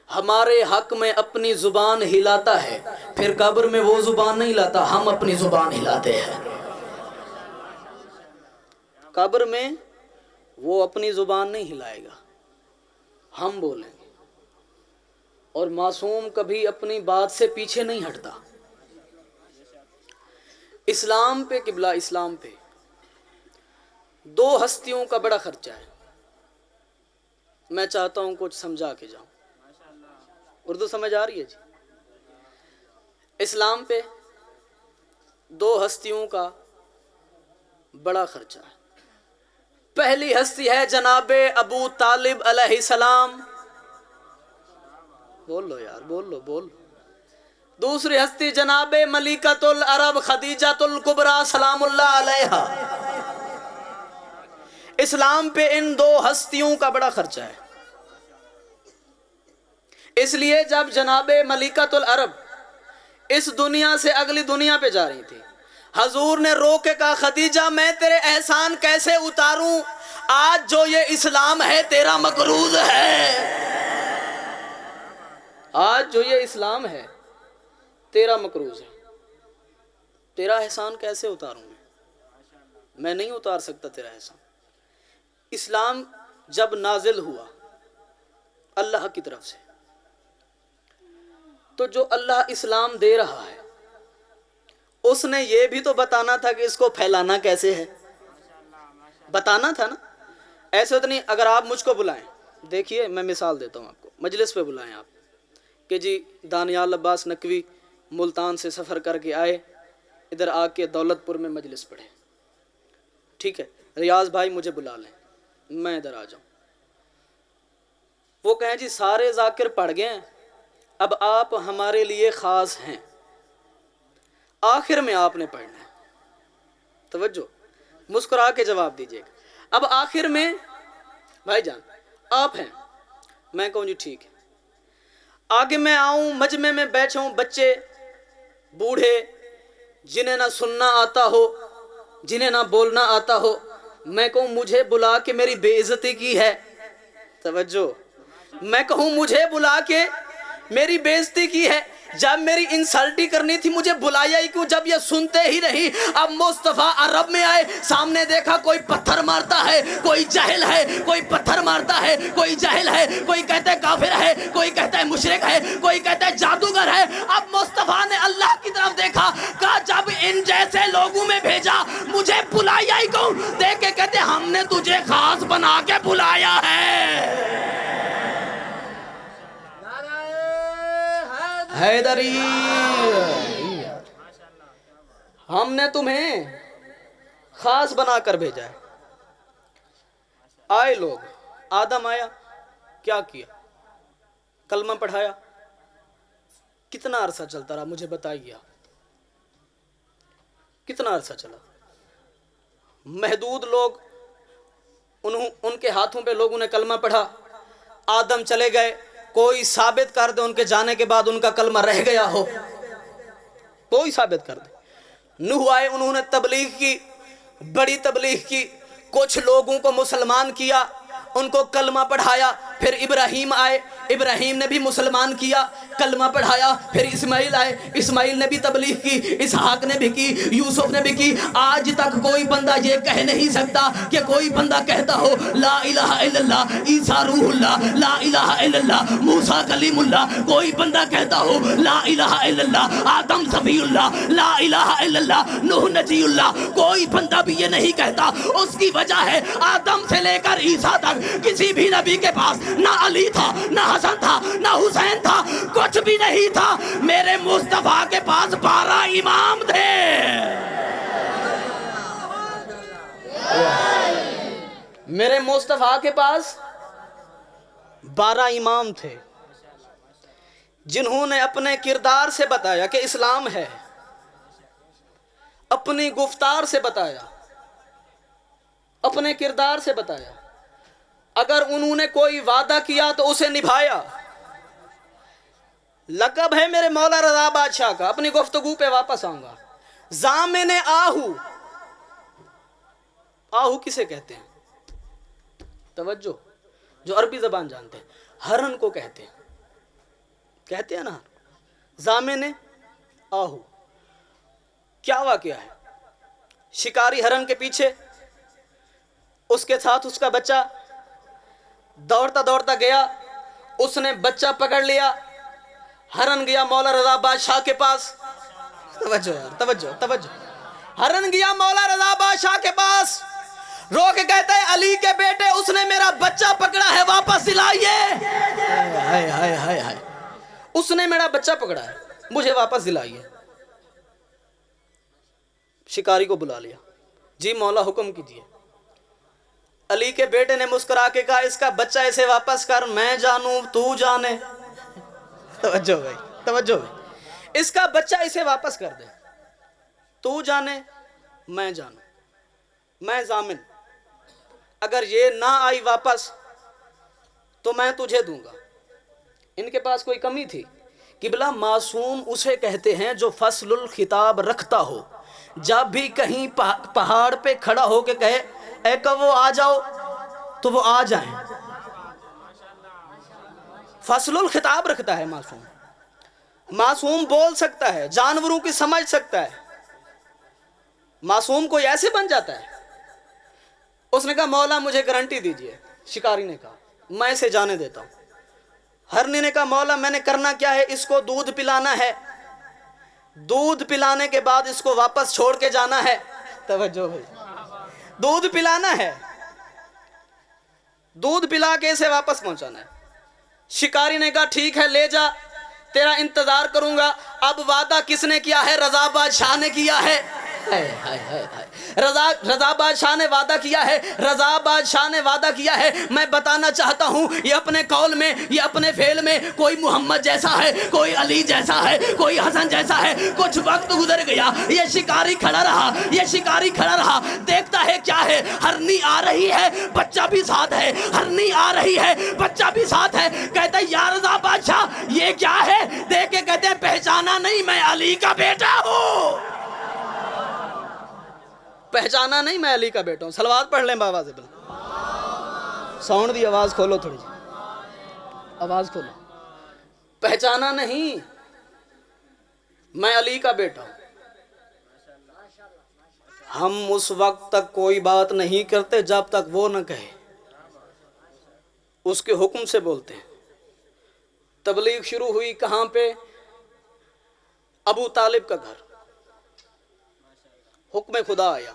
ہمارے حق میں اپنی زبان ہلاتا ہے، پھر قبر میں وہ زبان نہیں ہلاتا، ہم اپنی زبان ہلاتے ہیں. قبر میں وہ اپنی زبان نہیں ہلائے گا، ہم بولیں گے. اور معصوم کبھی اپنی بات سے پیچھے نہیں ہٹتا. اسلام پہ قبلہ، اسلام پہ دو ہستیوں کا بڑا خرچہ ہے. میں چاہتا ہوں کچھ سمجھا کے جاؤں. اردو سمجھ آ رہی ہے جی؟ اسلام پہ دو ہستیوں کا بڑا خرچہ ہے. پہلی ہستی ہے جناب ابو طالب علیہ السلام. بول لو یار، بول لو، بول لو. دوسری ہستی جناب ملکۃ العرب خدیجۃ الکبریٰ سلام اللہ علیہا. اسلام پہ ان دو ہستیوں کا بڑا خرچہ ہے. اس لیے جب جناب ملکۃ العرب اس دنیا سے اگلی دنیا پہ جا رہی تھی، حضور نے رو کے کہا خدیجہ میں تیرے احسان کیسے اتاروں، آج جو یہ اسلام ہے تیرا مقروض ہے. آج جو یہ اسلام ہے تیرا مقروض ہے. تیرا احسان کیسے اتاروں میں نہیں اتار سکتا تیرا احسان. اسلام جب نازل ہوا اللہ کی طرف سے، تو جو اللہ اسلام دے رہا ہے اس نے یہ بھی تو بتانا تھا کہ اس کو پھیلانا کیسے ہے. بتانا تھا نا. ایسے تو نہیں اگر آپ مجھ کو بلائیں، دیکھیے میں مثال دیتا ہوں آپ کو، مجلس پہ بلائیں آپ کہ جی دانیال عباس نقوی ملتان سے سفر کر کے آئے، ادھر آ کے دولت پور میں مجلس پڑھے. ٹھیک ہے، ریاض بھائی مجھے بلا لیں، میں ادھر آ جاؤں. وہ کہیں جی سارے ذاکر پڑھ گئے ہیں، اب آپ ہمارے لیے خاص ہیں، آخر میں آپ نے پڑھنا ہے. توجہ، مسکرا کے جواب دیجیے گا. اب آخر میں بھائی جان آپ ہیں، میں کہوں جی ٹھیک ہے. آگے میں آؤں، مجمع میں بیٹھے ہوں بچے بوڑھے، جنہیں نہ سننا آتا ہو، جنہیں نہ بولنا آتا ہو، میں کہوں مجھے بلا کے میری بے عزتی کی ہے. توجہ، میں کہوں مجھے بلا کے میری بے عزتی کی ہے. جب میری انسلٹی کرنی تھی مجھے بلایا ہی کیوں جب یہ سنتے ہی نہیں. اب مصطفیٰ عرب میں آئے، سامنے دیکھا کوئی پتھر مارتا ہے، کوئی جاہل ہے، کوئی پتھر مارتا ہے، کوئی جاہل ہے، کوئی کہتا ہے کافر ہے، کوئی کہتا ہے مشرک ہے، کوئی کہتا ہے جادوگر ہے. اب مصطفیٰ نے اللہ کی طرف دیکھا، کہا جب ان جیسے لوگوں میں بھیجا مجھے بلایا ہی کیوں. دیکھ کے کہتے ہم نے تجھے خاص بنا کے بلایا ہے. حیدری، ہم نے تمہیں خاص بنا کر بھیجا ہے. آئے لوگ، آدم آیا، کیا کیا؟ کلمہ پڑھایا. کتنا عرصہ چلتا رہا مجھے بتائیے، کتنا عرصہ چلا؟ محدود لوگ، ان کے ہاتھوں پہ لوگوں نے کلمہ پڑھا. آدم چلے گئے، کوئی ثابت کر دے ان کے جانے کے بعد ان کا کلمہ رہ گیا ہو، کوئی ثابت کر دے. نوح آئے، انہوں نے تبلیغ کی، بڑی تبلیغ کی، کچھ لوگوں کو مسلمان کیا، ان کو کلمہ پڑھایا. پھر ابراہیم آئے، ابراہیم نے بھی مسلمان کیا، کلمہ پڑھایا. پھر اسماعیل آئے، اسماعیل نے بھی تبلیغ کی، اسحاق نے بھی کی، یوسف نے بھی کی. آج تک کوئی بندہ یہ کہہ نہیں سکتا کہ کوئی بندہ کہتا ہو لا الہ الا اللہ عیسیٰ روح اللہ، لا الہ الا اللہ موسیٰ کلیم اللہ. کوئی بندہ کہتا ہو لا الہ الا اللہ آدم صفی اللہ، لا الہ الا اللہ نوح نجی اللہ. کوئی بندہ بھی یہ نہیں کہتا. اس کی وجہ ہے آدم سے لے کر عیسیٰ تک کسی بھی نبی کے پاس نہ علی تھا، نہ حسن تھا، نہ حسین تھا، کچھ بھی نہیں تھا. میرے مصطفیٰ کے پاس 12 امام تھے. میرے مصطفیٰ کے پاس 12 امام تھے جنہوں نے اپنے کردار سے بتایا کہ اسلام ہے، اپنی گفتار سے بتایا، اپنے کردار سے بتایا، اگر انہوں نے کوئی وعدہ کیا تو اسے نبھایا۔ لقب ہے میرے مولا رضا بادشاہ کا، اپنی گفتگو پہ واپس آؤں گا۔ ضامن آہو، آہو کسے کہتے ہیں؟ توجہ، جو عربی زبان جانتے ہیں، ہرن کو کہتے ہیں نا، ضامن آہو۔ کیا واقعہ ہے؟ شکاری ہرن کے پیچھے، اس کے ساتھ اس کا بچہ دوڑتا دوڑتا گیا، اس نے بچہ پکڑ لیا، ہرن گیا مولا رضا بادشاہ کے پاس۔ توجہ یار، توجہ۔ ہرن گیا مولا رضا بادشاہ کے پاس، رو کے کہتا ہے علی کے بیٹے اس نے میرا بچہ پکڑا ہے، واپس دلائیے۔ ہائے ہائے ہائے ہائے، اس نے میرا بچہ پکڑا ہے، مجھے واپس دلائیے۔ شکاری کو بلا لیا، جی مولا حکم کیجیے۔ علی کے بیٹے نے مسکرا کے کہا اس کا بچہ اسے واپس کر، میں جانوں تو جانے۔ توجہ بھائی، اس کا بچہ اسے واپس کر دے، تو جانے میں جانوں، میں ضامن، اگر یہ نہ آئی واپس تو میں تجھے دوں گا۔ ان کے پاس کوئی کمی تھی؟ قبلہ معصوم اسے کہتے ہیں جو فصل الخطاب رکھتا ہو، جب بھی کہیں پہاڑ پہ کھڑا ہو کے کہے اے کبو آ جاؤ تو وہ آ جائیں۔ فصل الخطاب رکھتا ہے معصوم، معصوم بول سکتا ہے، جانوروں کی سمجھ سکتا ہے، معصوم کوئی ایسے بن جاتا ہے۔ اس نے کہا مولا مجھے گارنٹی دیجئے، شکاری نے کہا میں اسے جانے دیتا ہوں۔ ہرنی نے کہا مولا میں نے کرنا کیا ہے، اس کو دودھ پلانا ہے، دودھ پلانے کے بعد اس کو واپس چھوڑ کے جانا ہے۔ توجہ بھائی، دودھ پلانا ہے، دودھ پلا کے اسے واپس پہنچانا ہے۔ شکاری نے کہا ٹھیک ہے لے جا، تیرا انتظار کروں گا۔ اب وعدہ کس نے کیا ہے؟ رضا بادشاہ نے کیا ہے۔ رضا بادشاہ نے وعدہ کیا ہے، رضا بادشاہ نے وعدہ کیا ہے۔ میں بتانا چاہتا ہوں یہ اپنے قول میں، یہ اپنے فعل میں کوئی محمد جیسا ہے، کوئی علی جیسا ہے، کوئی حسن جیسا ہے۔ کچھ وقت گزر گیا، یہ شکاری کھڑا رہا، دیکھتا ہے کیا ہے، ہرنی آ رہی ہے، بچہ بھی ساتھ ہے، ہرنی آ رہی ہے، بچہ بھی ساتھ ہے۔ کہتا ہے یا رضا بادشاہ یہ کیا ہے؟ دیکھ کے کہتے ہیں پہچانا نہیں، میں علی کا بیٹا ہوں۔ پہچانا نہیں، میں علی کا بیٹا ہوں۔ صلوات پڑھ لیں بابا سے بل، ساؤنڈ دی آواز کھولو تھوڑی جی، آواز کھولو۔ پہچانا نہیں، میں علی کا بیٹا ہوں۔ ہم اس وقت تک کوئی بات نہیں کرتے جب تک وہ نہ کہے، اس کے حکم سے بولتے ہیں۔ تبلیغ شروع ہوئی کہاں پہ؟ ابو طالب کا گھر۔ حکم خدا آیا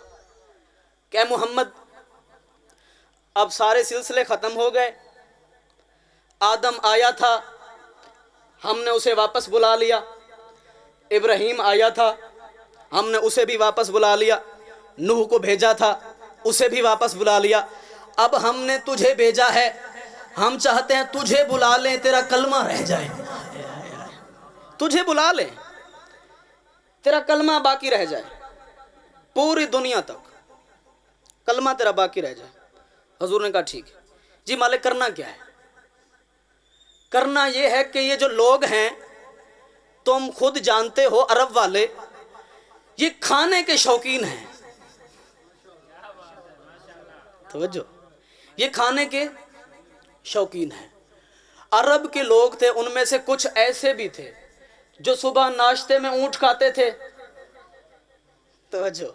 کہ اے محمد اب سارے سلسلے ختم ہو گئے، آدم آیا تھا ہم نے اسے واپس بلا لیا، ابراہیم آیا تھا ہم نے اسے بھی واپس بلا لیا، نوح کو بھیجا تھا اسے بھی واپس بلا لیا، اب ہم نے تجھے بھیجا ہے، ہم چاہتے ہیں تجھے بلا لیں، تیرا کلمہ رہ جائے، تجھے بلا لیں، تیرا کلمہ باقی رہ جائے، پوری دنیا تک کلمہ تیرا باقی رہ جائے۔ حضور نے کہا ٹھیک ہے جی مالک، کرنا کیا ہے؟ کرنا یہ ہے کہ یہ جو لوگ ہیں تم خود جانتے ہو، عرب والے یہ کھانے کے شوقین ہیں۔ توجہ، یہ کھانے کے شوقین ہیں۔ عرب کے لوگ تھے، ان میں سے کچھ ایسے بھی تھے جو صبح ناشتے میں اونٹ کھاتے تھے، توجہ،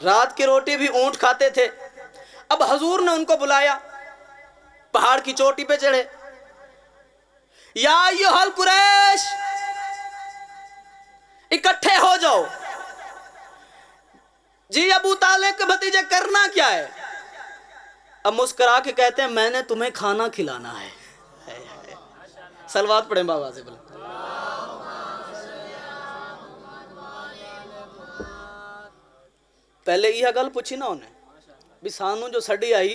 رات کی روٹی بھی اونٹ کھاتے تھے۔ اب حضور نے ان کو بلایا، پہاڑ کی چوٹی پہ چڑھے، یا ایھا القریش اکٹھے ہو جاؤ۔ جی ابو طالب کے بھتیجے کرنا کیا ہے؟ اب مسکرا کے کہتے ہیں میں نے تمہیں کھانا کھلانا ہے۔ صلوات پڑھیں بابا سے بل۔ پہلے یہ گل پوچھی نا انہیں بھی سانوں جو سڈی آئی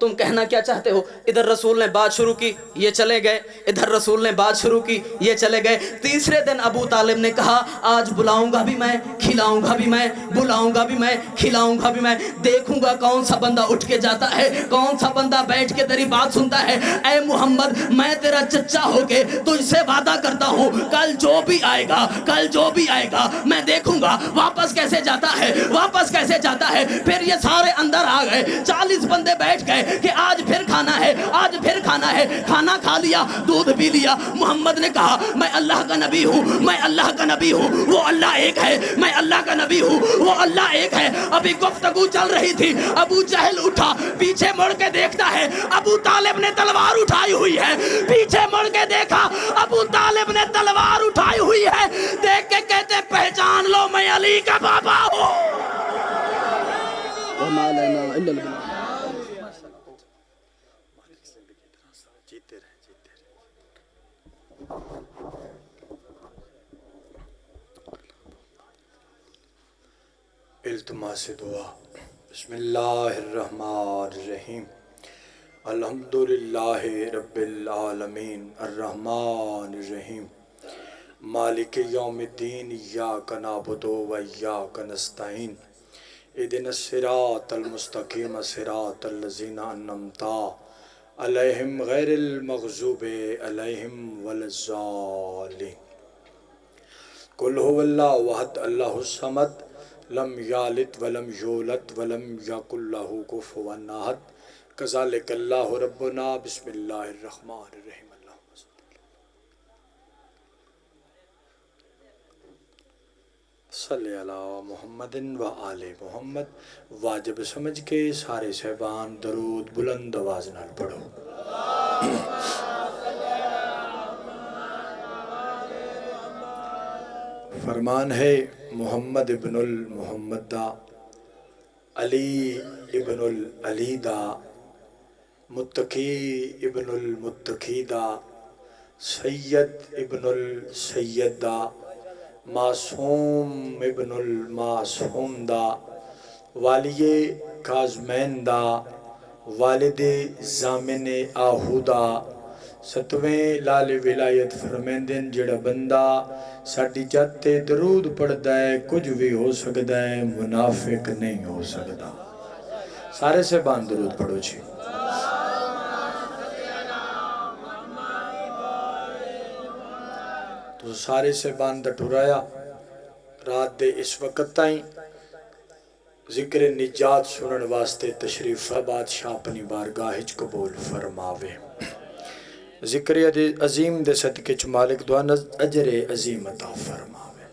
تم کہنا کیا چاہتے ہو؟ ادھر رسول نے بات شروع کی، یہ چلے گئے، ادھر رسول نے بات شروع کی، یہ چلے گئے۔ تیسرے دن ابو طالب نے کہا آج بلاؤں گا بھی میں، کھلاؤں گا بھی میں، بلاؤں گا بھی میں، کھلاؤں گا بھی میں، دیکھوں گا کون سا بندہ اٹھ کے جاتا ہے، کون سا بندہ بیٹھ کے تیری بات سنتا ہے۔ اے محمد میں تیرا چچا ہو کے تجھ سے وعدہ کرتا ہوں، کل جو بھی آئے گا، کل جو بھی آئے گا میں دیکھوں گا واپس کیسے جاتا ہے، واپس کیسے جاتا ہے۔ پھر یہ سارے اندر آ گئے، 40 بندے بیٹھ گئے کہ آج پھر کھانا ہے، آج پھر کھانا ہے۔ کھانا کھا لیا، دودھ پی لیا۔ محمد نے کہا میں اللہ کا نبی ہوں، میں اللہ کا نبی ہوں، وہ اللہ ایک ہے، میں اللہ کا نبی ہوں، وہ اللہ ایک ہے۔ ابھی گفتگو چل رہی تھی، ابو جہل اٹھا، پیچھے مڑ کے دیکھتا ہے ابو طالب نے تلوار اٹھائی ہوئی ہے، پیچھے مڑ کے دیکھا ابو طالب نے تلوار اٹھائی ہوئی ہے، دیکھ کے کہتے پہچان لو میں علی کا بابا ہوں۔ وما لنا الا البلاغ۔ التماس دعا۔ بسم اللہ الرحمن الرحیم، الحمدللہ رب العالمین، الرحمن الرحیم، مالک یوم الدین، ایاک نعبد و ایاک نستعین، اہدنا الصراط المستقیم، صراط الذین انعمت علیہم غیر المغضوب علیہم ولا الضالین۔ قل هو اللہ احد اللہ الصمد لم یلد ولم یولد ولم یکن لہ کفوا احد، کذالک اللہ ربنا۔ بسم اللہ الرحمن الرحیم، اللہم صلی علی محمد و آل محمد۔ واجب سمجھ کے سارے صحبان درود بلند آواز نال پڑھو۔ فرمان ہے محمد ابن المحمد دا، علی ابن العلی دا، متقی ابن المتقی دا، سید ابن السید دا، معصوم ابن المعصوم دا، والی کاظمین دا، والد زامن آہو دا، ستویں لال ولایت فرمیندن جڑا بندہ ساڈی جاتے درود پڑھدا ہے کچھ بھی ہو سکتا ہے، منافق نہیں ہو سکتا۔ سارے سے بان درود پڑھو جی۔ تو سارے سے بان دا ٹھرایا رات دے اس وقت تائیں ذکر نجات سنن واسطے تشریف بادشاہ اپنی بارگاہ وچ قبول فرماوے۔ ذکر عظیم دے صدقے چ مالک دعا اجر عظیم عطا فرماوے۔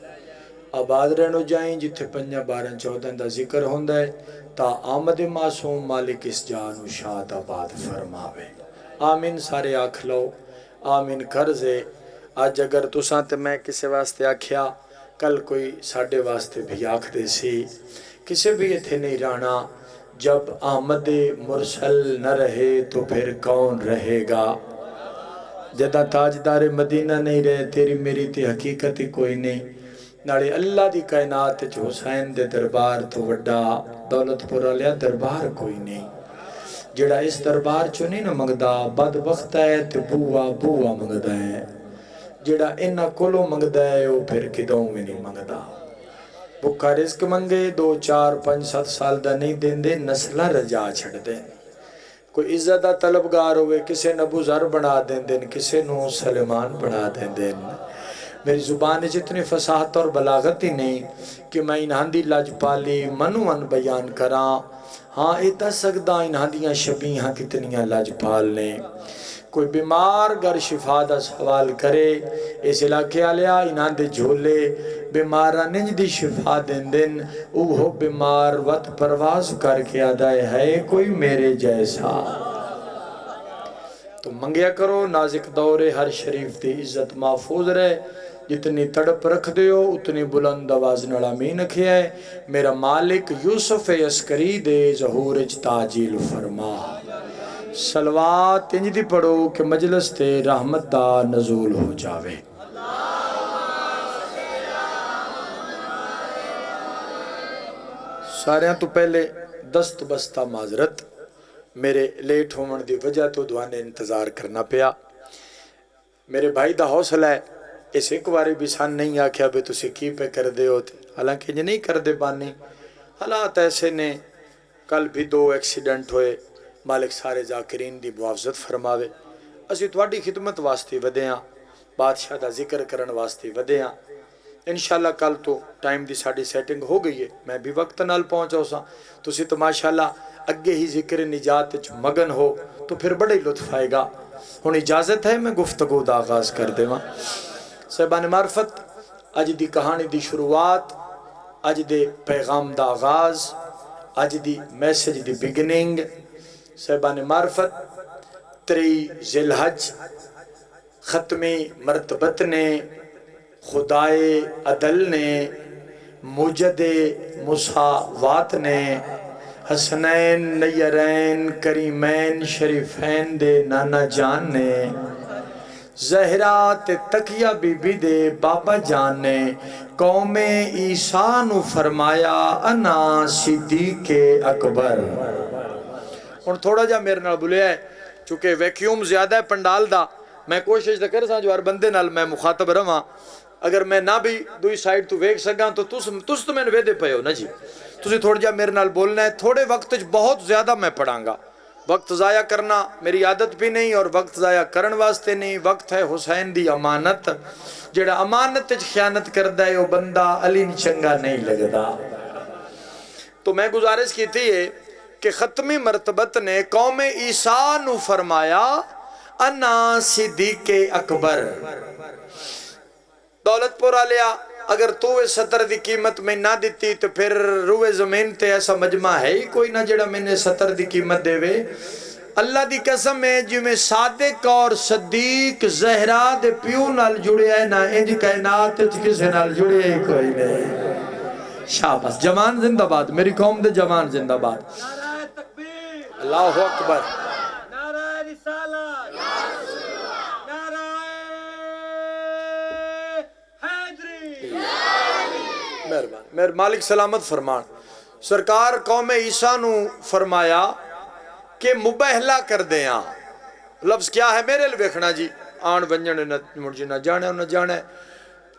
آباد رہنو جائیں جتھے 5 12 14 دا ذکر ہوندا ہے تا آمد معصوم مالک اس جانو شاد آباد فرماوے۔ آمین سارے آکھ لو آمین قرضے۔ آج اگر تساں تے میں کسے واسطے آکھیا کل کوئی ساڈے واسطے بھی آکھ دے سی، کسے بھی اتھے نہیں رہنا۔ جب آمد مرسل نہ رہے تو پھر کون رہے گا؟ جدہ تاجدار مدینہ نہیں رہے تیری میری تے حقیقت ہی کوئی نہیں۔ ناڑے اللہ دی کائنات جو حسین دے دربار تو وڈا دولت پورا لیا دربار کوئی نہیں۔ جڑا اس دربار چو نہیں نہ مگدا بدبخت ہے تے بوا بوا مگدا ہے، جڑا انہ کولو مگدا ہے وہ پھر کدوں میں نہیں مگدا۔ بھکا رزق منگے 2 4 5 7 سال دا نہیں دین دے نسلہ رجا چھڑ دیں۔ کوئی عزت دا طلبگار ہوئے کسے نبو ذر بنا دیں دن، کسے نو سلیمان بنا دیں دن۔ میری زبان جتنی فصاحت اور بلاغت ہی نہیں کہ میں انہاں دی لاج پالی منوان بیان کراں۔ ہاں ایتا سکدا انہاں دیاں شبیہاں کتنیاں لاج پال نے۔ کوئی بیمار گر شفا دا سوال کرے اس علاقے آلیا انہاں دے جھولے بیمارہ ننج دی شفا دن دن، اوہ بیمار وط پرواز کر کے آدھائے ہے کوئی میرے جیسا۔ تو منگیا کرو نازک دورے ہر شریف دی عزت محفوظ رہے، جتنی تڑپ رکھ دیو اتنی بلند آواز نڑامین کھیا ہے۔ میرا مالک یوسف عسکری دے ظہور تاجیل فرما۔ صلوات انج دی پڑھو کہ مجلس تے رحمت دا نزول ہو جاوے۔ ساریاں تو پہلے دست بستہ معذرت، میرے لیٹ ہومن دی وجہ تو دعانے انتظار کرنا پیا میرے بھائی دا حوصلہ ہے اس ایک باری بھی سان نہیں آکھیا بھی تسی کی پہ کر دے ہوتے حالانکہ یہ نہیں کر دے بانی حالات ایسے نے کل بھی 2 ایکسیڈنٹ ہوئے مالک سارے ذاکرین دی معاوضت فرماوے اسی تواڈی خدمت واسطے ودے ہاں بادشاہ دا ذکر کرن واسطے ودے ہاں انشاءاللہ کل تو ٹائم دی ساڑی سیٹنگ ہو گئی ہے میں بھی وقت نال پہنچا سا تسی تو ماشاءاللہ اگے ہی ذکر نجات مگن ہو تو پھر بڑے لطف آئے گا ہن اجازت ہے میں گفتگو دا آغاز کر دے ماں صاحبان معرفت اج دی کہانی دی شروعات اج دے پیغام دا آغاز اج دی میسج دی بگننگ صاحبان معرفت 3 ذی الحج ختمی مرتبت نے خدائے عدل نے مجد مساوات نے حسنین نیرین کریمین شریفین دے نانا جان نے زہرا تے تقیہ بی بی دے بابا جان نے قوم عیسیٰ نو فرمایا انا صدیق اکبر اور تھوڑا جا میرے نال بولیا ہے چونکہ ویکیوم زیادہ ہے پنڈال دا میں کوشش دا کر ساں جو ہر بندے نال میں مخاطب رہاں اگر میں نہ بھی دوئی سائیڈ تو ویک سکاں تو تس تو میں نے ویدے پہے ہو نا جی تسی تھوڑا جا میرے نال بولنا ہے تھوڑے وقت بہت زیادہ میں پڑھاں گا وقت ضائع کرنا میری عادت بھی نہیں اور وقت ضائع کرن واسطے نہیں وقت ہے حسین دی امانت جڑا امانت خیانت کردہ ہے وہ بندہ علی چنگا نہیں لگدا تو میں گزارش کی تھی کہ ختمی مرتبت نے قوم عیسیٰ نو فرمایا انا صدیق اکبر دولت پورا لیا اگر تو اس 70 دی قیمت میں نہ دیتی تو پھر روئے زمین تے ایسا مجمع ہے ہی کوئی نہ جڑا میں نے 70 دی قیمت دے وے اللہ دی قسم ہے جو میں صادق اور صدیق زہرا دے پیو نال جڑے ہے نہ انج کائنات کسے نال جڑے ہی کوئی نہیں شاباش جوان زندہ باد میری قوم دے جوان زندہ باد نعرہ تکبیر اللہ اکبر نعرہ رسالت نعرہ حیدری مہربان میرے مالک سلامت فرمان سرکار قوم عیسیٰ نو فرمایا کہ مبہلا کر دیں لفظ کیا ہے میرے لویکھنا جی آن ونجن مرجی نہ جانے نہ جانے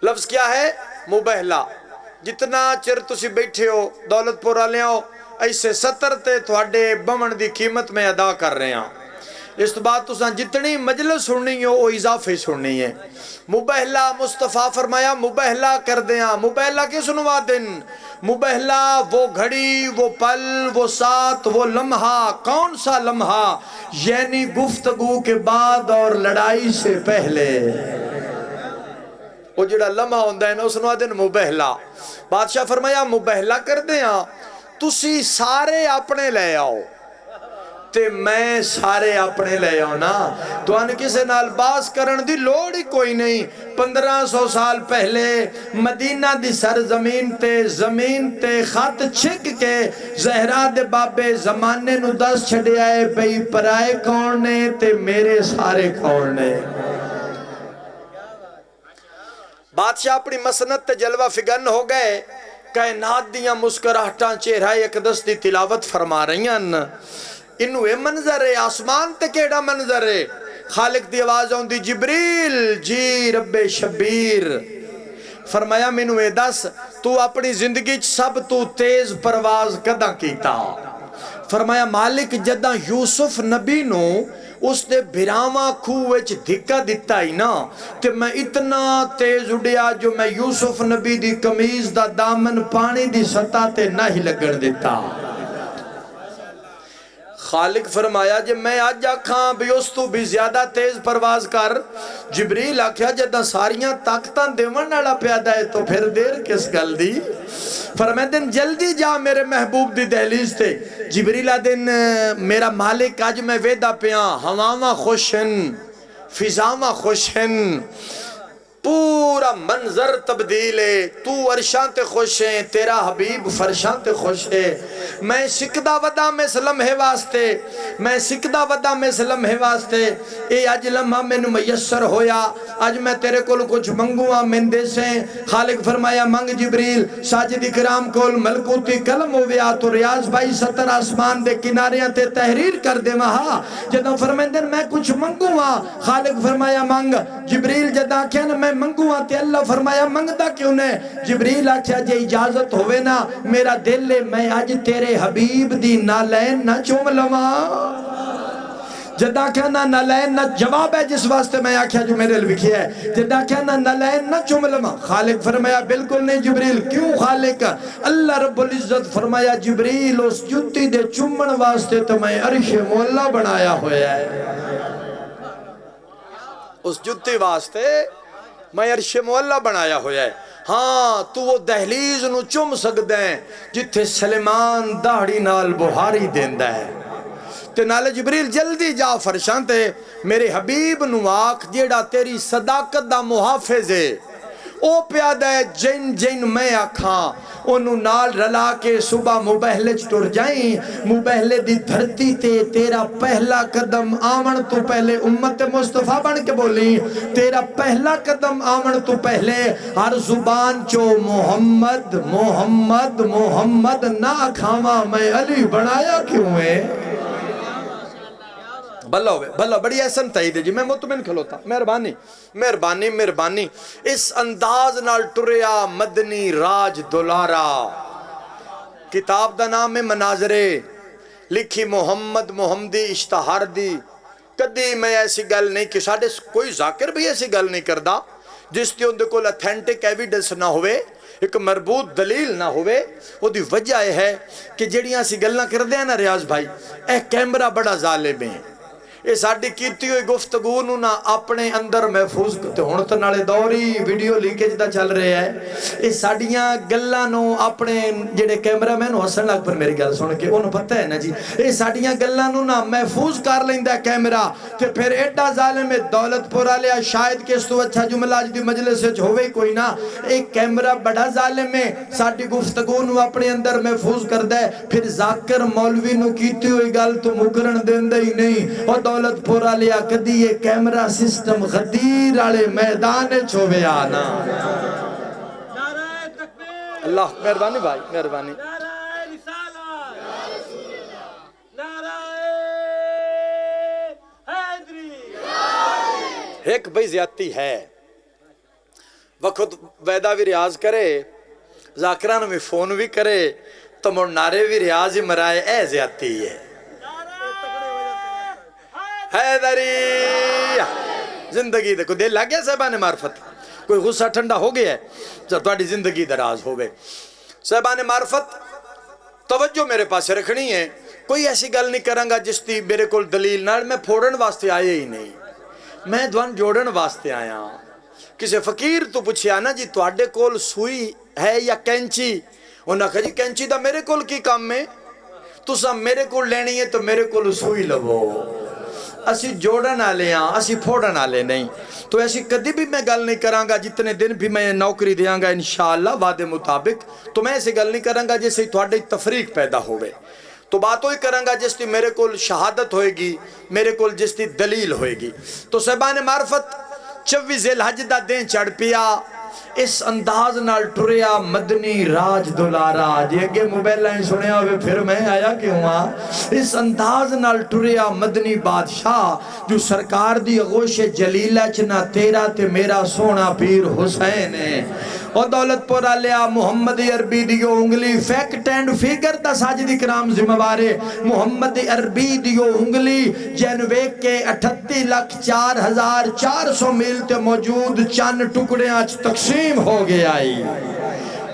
لفظ کیا ہے مبہلا جتنا چر تسی بیٹھے ہو دولت پورا لے آؤ ایسے 70 تے تھوڑے بمن دی قیمت میں ادا کر رہے ہیں اس تو بعد تساں جتنی مجلس سننی ہو وہ اضافی سننی ہے مبہلا مصطفیٰ فرمایا مبہلا کر دیں مبہلا کس نوا دن مبہلا وہ گھڑی وہ پل وہ ساتھ وہ لمحہ کون سا لمحہ یعنی گفتگو کے بعد اور لڑائی سے پہلے وہ جڑا لمحہ ہوندہ ہے نا اس نوا دن مبہلا بادشاہ فرمایا مبہلا کر دیں تسی سارے اپنے لے آؤ تے میں سارے اپنے لے آؤ نا تو ان کسے نال باس کرن دی لوڑ ہی کوئی نہیں 1500 سال پہلے مدینہ دی زمین تے خط چھک کے زہرا دے بابے زمانے نو دس چھڑے آئے پئی پرائے کون نے تے میرے سارے کون نے بادشاہ اپنی مسنت تے جلوہ فگن ہو گئے کائنات دیاں مسکراہٹاں چہرہ اقدس دی تلاوت فرما رہی ہیں انہوں اے منظر ہے آسمان تے کیڑا منظر ہے خالق دی آواز آن دی جبریل جی رب شبیر فرمایا مینوں اے دس تو اپنی زندگی سب تو تیز پرواز کداں کیتا فرمایا مالک جداں یوسف نبی نو اس نے بھراواں کھوچ دھکا دیتا ہی نا تے میں اتنا تیز اڑیا جو میں یوسف نبی دی کمیز دا دامن پانی دی سطح تے نہ ہی لگن دیتا خالق فرمایا جب میں آج آکھاں بھی اس تو بھی زیادہ تیز پرواز کر جبریل آکھیا جدہ ساریاں طاقتاں دیون نالا پیادا ہے تو پھر دیر کس گل دی فرمائے دن جلدی جا میرے محبوب دی دہلیز تے جبریل دن میرا مالک آج میں ویدہ پیاں ہواواں خوشن فضاواں خوشن پورا منظر تبدیل ہے، تو عرشاں تے خوش ہے، تیرا حبیب فرشاں تے خوش ہے۔ میں سکدہ ودا میں اس لمحے واسطے، میں سکدہ ودا میں اس لمحے واسطے، اے اج لمحہ میں میسر ہویا، اج میں تیرے کول کچھ منگوا مندے سے۔ خالق فرمایا منگ جبریل، ساجد اکرام کول ملکوتی قلم ہویا تو ریاض بھائی 70 آسمان دے کناریاں تے تحریر کر دے وہاں جدوں فرمیندن میں کچھ منگوا، خالق فرمایا منگ۔ جبریل جداں کہن میں منگوا تے اللہ فرمایا منگتا کیوں نے؟ جبریل آکھیا جے اجازت ہوئے نا میرا دل ہے میں آج تیرے حبیب دی نالین نہ چوم لواں۔ جدہ کہنا نالین نہ جواب ہے جس واسطے میں آکھیا جو میرے لکھی ہے، جدہ کہنا نالین نہ چوم لواں۔ خالق فرمایا بالکل نہیں جبریل، کیوں خالق؟ اللہ رب العزت فرمایا جبریل اس جتی دے چومن واسطے تو میں عرش مولا بنایا ہویا ہے، اس جتی واسطے میں عرش مولا بنایا ہویا ہے۔ ہاں تو وہ دہلیز نو چم سکدے ہیں جتھے سلیمان داڑھی نال بہاری دیندہ ہے تے نالے جبریل جلدی جا فرشاں تے میرے حبیب نو آکھ جیڑا تیری صداقت دا محافظ ہے او پیادہ ہے جن جن میں آکھاں انہوں نال رلا کے صبح مبہلے چٹور جائیں، مبہلے دی دھرتی تے تیرا پہلا قدم آمن تو پہلے امت مصطفیٰ بن کے بولی، تیرا پہلا قدم آمن تو پہلے ہر زبان چو محمد محمد محمد نہ کھاما میں علی بنایا کیوں ہے؟ بھلا ہوئے بھلا بڑی احسن تائید ہے جی، میں مطمئن کھلوتا، مہربانی مہربانی مہربانی۔ اس انداز نال ٹریا مدنی راج دولارا، کتاب دا نام ہے مناظرے، لکھی محمد محمدی اشتہار دی۔ کدی میں ایسی گل نہیں کہ ساڑھے کوئی ذاکر بھی ایسی گل نہیں کردہ جس کی اندھے کو اتھینٹک ایویڈنس نہ ہوئے، ایک مربوط دلیل نہ ہوئے۔ وہ دی وجہ ہے کہ جڑیاں سی گلنا کر دیا نا ریاض بھائی، اے کیمرہ بڑا ظالم ہے، یہ ساڑھی کیتی ہوئی گفتگو نو نہ اپنے اندر محفوظ کرتے ہونتا نالے دوری ویڈیو لیکیج دا چل رہے ہیں، یہ ساڑھیاں گلہ نو اپنے جڑے کیمرہ میں نو حسن لگ پر میری گل سن کے انہوں پتہ ہے نا جی، یہ ساڑھیاں گلہ نو نہ محفوظ کر لیندہ کیمرہ تے پھر ایڈا ظالم دولت پورا لیا شاید کہ اس تو اچھا جملہ آج دی مجلس سے ہوئے کوئی نہ، ایک کیمرہ بڑا ظالم ہے ساڑھی گفتگو نو اپنے اندر محفوظ کر دے، پھر ذاکر مولوی نو کیتی ہوئی گل تو مکرن دیندہ ہی نہیں، اور دولت پورا لیا کدی یہ کیمرہ سسٹم غدیر آلے میدان چھوے آنا۔ نعرہ تکبیر، اللہ مہربانی بھائی مہربانی۔ نعرہ رسالت، نعرہ حیدری۔ ایک بھئی زیادتی ہے، وقت ویدہ بھی ریاض کرے، ذاکران میں فون بھی کرے تو مر نعرے بھی ریاض ہی مرائے، اے زیادتی ہے۔ حیدری زندگی دیکھو دل لگ گیا صاحبان معرفت، کوئی غصہ ٹھنڈا ہو گیا ہے تو تھوڑی زندگی دراز ہو گئے۔ صاحبان معرفت توجہ میرے پاس رکھنی ہے، کوئی ایسی گل نہیں کرنگا جس دی میرے کول دلیل نہ، میں پھوڑن واسطے آئے ہی نہیں، میں دوان جوڑن واسطے آیا۔ کسی فقیر تو پوچھے آنا جی تواڈے کول سوئی ہے یا کینچی؟ انہاں کہا جی کینچی دا میرے کول کی کام میں، تو سا میرے کول لینی ہے تو میرے کول سوئی لگو، اسی جوڑن آلے ہیں اسی پھوڑن آلے نہیں۔ تو ایسی کدی بھی میں گل نہیں کرانگا، جتنے دن بھی میں نوکری دیاں گا انشاءاللہ وعدے مطابق، تو میں ایسی گل نہیں کرانگا جس سے تھوڑے تفریق پیدا ہوئے، تو باتوں ہی کرانگا جس دی میرے کول شہادت ہوئے گی، میرے کول جس دی دلیل ہوئے گی۔ تو صاحبان معرفت 24 ذی الحج دا دن چڑھ پیا، اس انداز نال ٹریا مدنی راج دولارا، جی اگے موبائل لائن سنیا ہوئے پھر میں آیا کیوں ہاں، اس انداز نال ٹریا مدنی بادشاہ جو سرکار دی غوش جلیلہ چنا تیرا تے میرا سونا پیر حسین ہے، اور دولت پورا لیا محمد عربی دیو انگلی فیکٹ اینڈ فیگر دا ساجد اکرام ذمہ وارے، محمد عربی دیو انگلی جنویک کے 38,04,400 میل تے موجود چند ٹکڑے آج تقسیم ہو گیا ہی،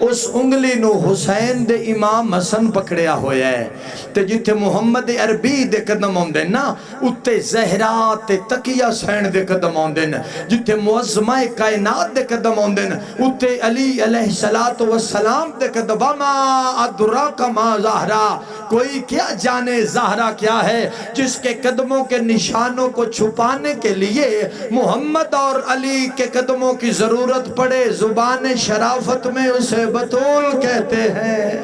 اس انگلی نو حسین دے امام حسن پکڑیا ہویا ہے تے جتھے محمد عربی دے قدم ہوندے نا اتے زہرا تے تقیہ حسین دے قدم ہوندے جتھے معظمہ کائنات دے قدم ہوندے اتے علی علیہ السلام دے قدم وما ادراک ما زہرا کوئی کیا جانے زہرا کیا ہے جس کے قدموں کے نشانوں کو چھپانے کے لیے محمد اور علی کے قدموں کی ضرورت پڑے زبان شرافت میں اسے بطول کہتے ہیں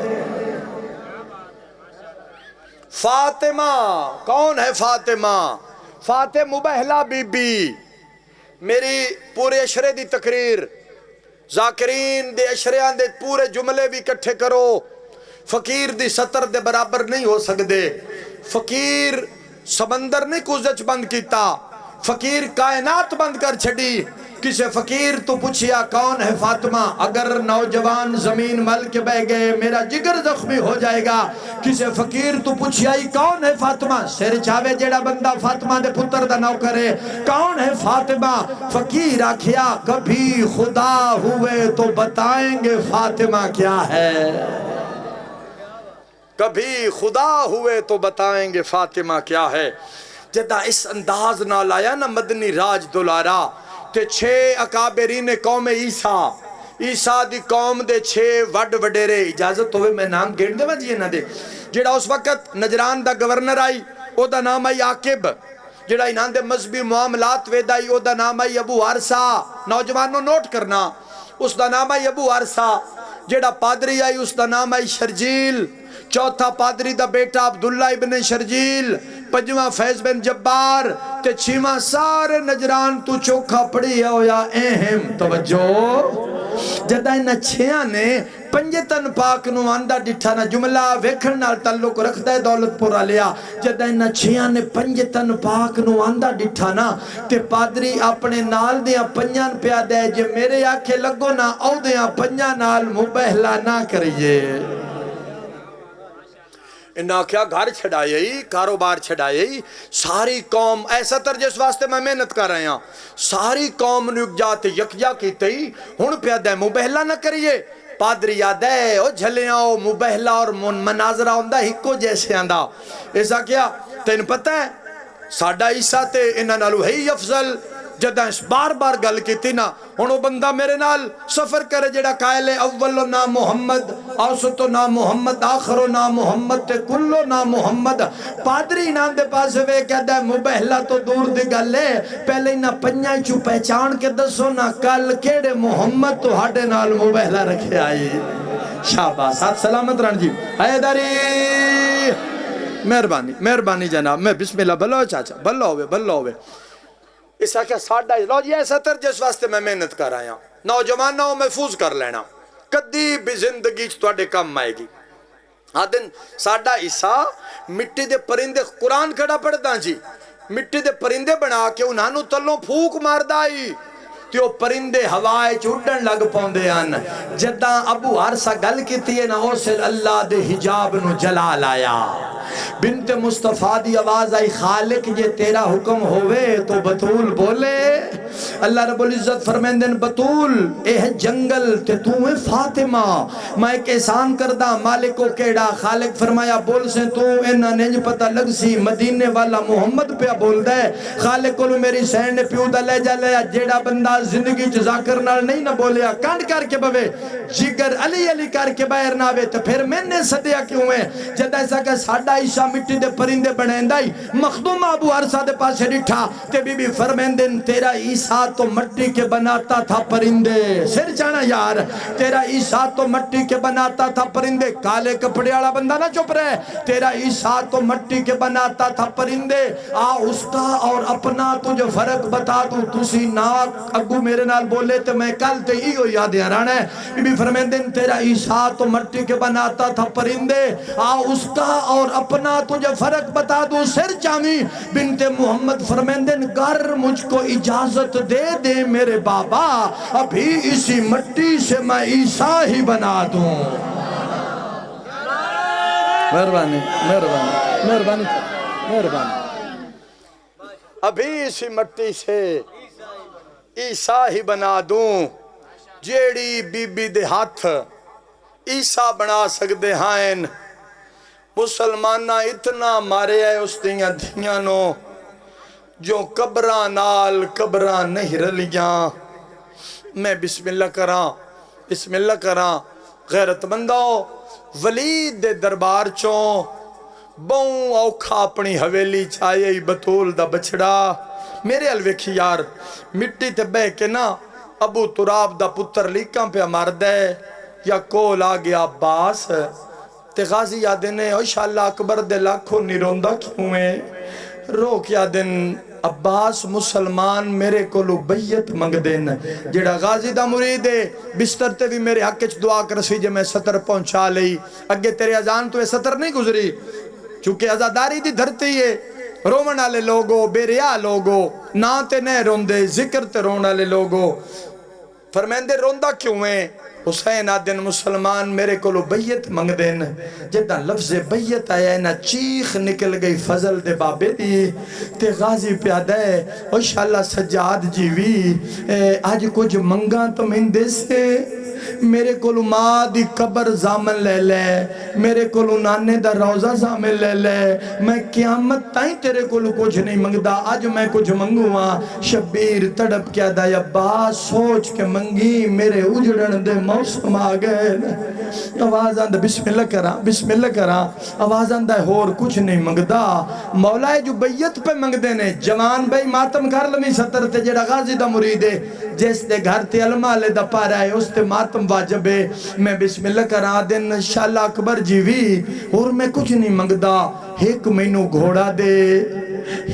فاطمہ کون ہے فاطمہ فاطمہ مبہلہ بی بی میری پورے اشرے دی تقریر ذاکرین دے اشریان دے پورے جملے بھی کٹھے کرو فقیر دی سطر دے برابر نہیں ہو سکدے فقیر سمندر نہیں کوزچ بند کیتا فقیر کائنات بند کر چھڑی کسے فقیر تو پوچھیا کون ہے فاطمہ اگر نوجوان زمین مل کے بہ گئے میرا جگر زخمی ہو جائے گا کسے فقیر تو پوچھیا ہی کون ہے فاطمہ سر چاوے جیڑا بندہ فاطمہ دے پتر دا نو کرے کون ہے فاطمہ فقیر آکھیا کبھی خدا ہوئے تو بتائیں گے فاطمہ کیا ہے کبھی خدا ہوئے تو بتائیں گے فاطمہ کیا ہے جدہ اس انداز نہ لایا نا مدنی راج دولارا تے 6 اکابرین قوم عیسیٰ دی قوم دے 6 وڈ وڈیرے اجازت ہوئے میں نام گھڑ دے وجہ نہ دے جڑا اس وقت نجران دا گورنر آئی او دا نام آئی عاقب جڑا انہاں دے مذہبی معاملات ویدائی او دا نام آئی ابو عرصہ نوجوانوں نوٹ کرنا اس دا نام آئی ابو عرصہ جڑا پادری آئی اس دا نام آئی شرجیل چوتھا پادری دا بیٹا عبداللہ ابن شرجیل پنجواں فیض بن جبار تے چھواں سارے نجران تو چوکھا پڑی ہویا اہم توجہ جدہ انہاں چھیاں نے پنجتن پاک نو آندہ ڈٹھا نا جملہ ویکھن نال تعلق رکھتا ہے دولت پورا لیا جدہ انہاں چھیاں نے پنجتن پاک نو آندہ ڈٹھا نا تے پادری اپنے نال دیاں پنجان پیا دے جے میرے آنکھیں لگو نا او دیاں پنجان نال مبہلا نہ کریے انہاں کیا گھر چھڑائے کاروبار چھڑائے ساری قوم ایسا تر جس واسطے میں محنت کر رہے ہیں ساری قوم نے جاتے یکجا کیتے ہی ہن پیادہ مبہلا نہ کریے پادری یاد ہے او جھلیاں او مبہلا اور مناظرہ ہوندہ ہکو جیسے آندہ ایسا کیا تین پتہ ہے ساڑھا عیسیٰ تے انہاں نالو ہے افضل جدہ اس بار بار گل کی تھی نا انہوں بندہ میرے نال سفر کرے جڑا قائل ہے اولو نام محمد اوسطو نام محمد آخرو نام محمد تے کلو نام محمد پادری نام دے پاس وے کہتا ہے مبہلا تو دور دی گل ہے پہلے نہ پنجائی چو پہچان کے دسو نہ کل کیڑے محمد تو ہاڑے نال مبہلا رکھے آئی شاباش ساتھ سلامت ران جی حیدری مہربانی جناب میں بسم اللہ بھلو چاچا بھلو ہوئے اس آکھا ساڑھا لو جی ایسا تر جس واسطے میں محنت کر آیا نوجوانوں محفوظ کر لینا کدی بھی زندگی چھوڑے کم آئے گی آدن ساڑھا عیسیٰ مٹی دے پرندے قرآن کھڑا پڑھتا جی مٹی دے پرندے بنا کے انہوں تلوں پھوک مار دائی تیو پرندے ہوائے چھوڑن لگ پوندے آن جدہ ابو عرصہ گل کی تیے نا اوسل اللہ دے حجاب نو جلال آیا بنت مصطفیٰ دی آواز آئی خالق یہ تیرا حکم ہوئے تو بطول بولے اللہ رب العزت فرمیندن بطول اے جنگل تے تو ہے فاطمہ میں ایک احسان کردہ مالکو کیڑا خالق فرمایا بول سے تو انہا نج پتہ لگ سی مدینے والا محمد پہ بول دے خالق کو میری سین نے پیودہ لے جا لیا جیڑا بندہ زندگی جزاکر نال نہیں نہ بولیا کانڈ کر کے بوے جگر علی کر کے باہر نہ آوے تو پھر میں نے صدیہ کیوں ہے جد ایسا کہ ساڑھا عیسیٰ مٹی دے پرندے بڑھیندائی مخدوم ابو عرصہ دے پاس ڈٹھا تے بی بی فرمیندن تیرا عیسیٰ تو مٹی کے بناتا تھا پرندے سر چانا یار تیرا عیسیٰ تو مٹی کے بناتا تھا پرندے کالے کپڑے والا بندہ نہ چپ رہے تیرا عیسیٰ تو مٹی کے بناتا تھا پرندے اس کا اور اپنا تجھے فرق بتا دوں تسی ناک اگو میرے نال بولے تو میں کل تے ہی ہو یاد یاران ہے بی بی فرمیندن تیرا عیسیٰ تو مٹی کے بناتا تھا پرندے اس کا اور اپنا تجھے فرق بتا دوں سر چامی بنت محمد فرمیندن گر مجھ کو اجازت دے دے میرے بابا ابھی اسی مٹی سے میں عیسیٰ ہی بنا دوں مہربانی ابھی اسی مٹی سے عیسیٰ ہی بنا دوں جیڑی بی بی دے ہاتھ عیسیٰ بنا سکتے ہیں مسلمانہ اتنا مارے ہے اس دیاں دھیاں نو جو قبران نال قبران نہیں رلیاں میں بسم اللہ کراں غیرت مندو ولید دے دربار چوں بہوں اوکھا اپنی حویلی چاہیے بطول دا بچڑا میرے الویکھی یار مٹی تے بے کے نا ابو تراب دا پتر لیکاں پہ مار دے یا کول آگیا عباس تے غازی یادن ہے اوشاءاللہ اکبر دے لاکھوں نیروندہ کیوں ہے رو کیا دن عباس مسلمان میرے کو لو بیت منگ دین جیڑا غازی دا مرید ہے بستر تے بھی میرے حق چ دعا کر سی جے میں سطر پہنچا لئی اگے تیرے اذان تو سطر نہیں گزری چونکہ ازاداری دی دھرتی ہے رومن والے لوگو بے ریا لوگو نا تے نہ روندے ذکر تے رون والے لوگو فرمیندے روندہ کیوں ہیں حسین آدن مسلمان میرے کو لو بیت منگ دین جدہ لفظ بیت آیا ہے نا چیخ نکل گئی فضل دے بابے دی تے غازی پیادہ ہے اوشاءاللہ سجاد جیوی آج کچھ منگاں تو مندے سے میرے کولو ماں دی قبر زامن لے لے میرے کولو نانے دا روزہ زامن لے لے میں قیامت تائیں تیرے کولو کچھ نہیں منگدا آج میں کچھ منگوا شبیر تڑپ کیا دا یا با سوچ کے منگی میرے اجڑن دے موسم آگئے آواز آندہ بسم اللہ کرا آواز آندہ ہور کچھ نہیں منگدا مولا جو بیت پہ منگ دینے جوان بھائی ماتم کر لمی ستر تے جڑا غازی دا مرید ہے جیس دے گھر تے علماء لے دا پا رہا ہے اس تے ماتم واجب ہے میں بسم اللہ کرا دن شاءاللہ اکبر جیوی اور میں کچھ نہیں منگدا ایک مینو گھوڑا دے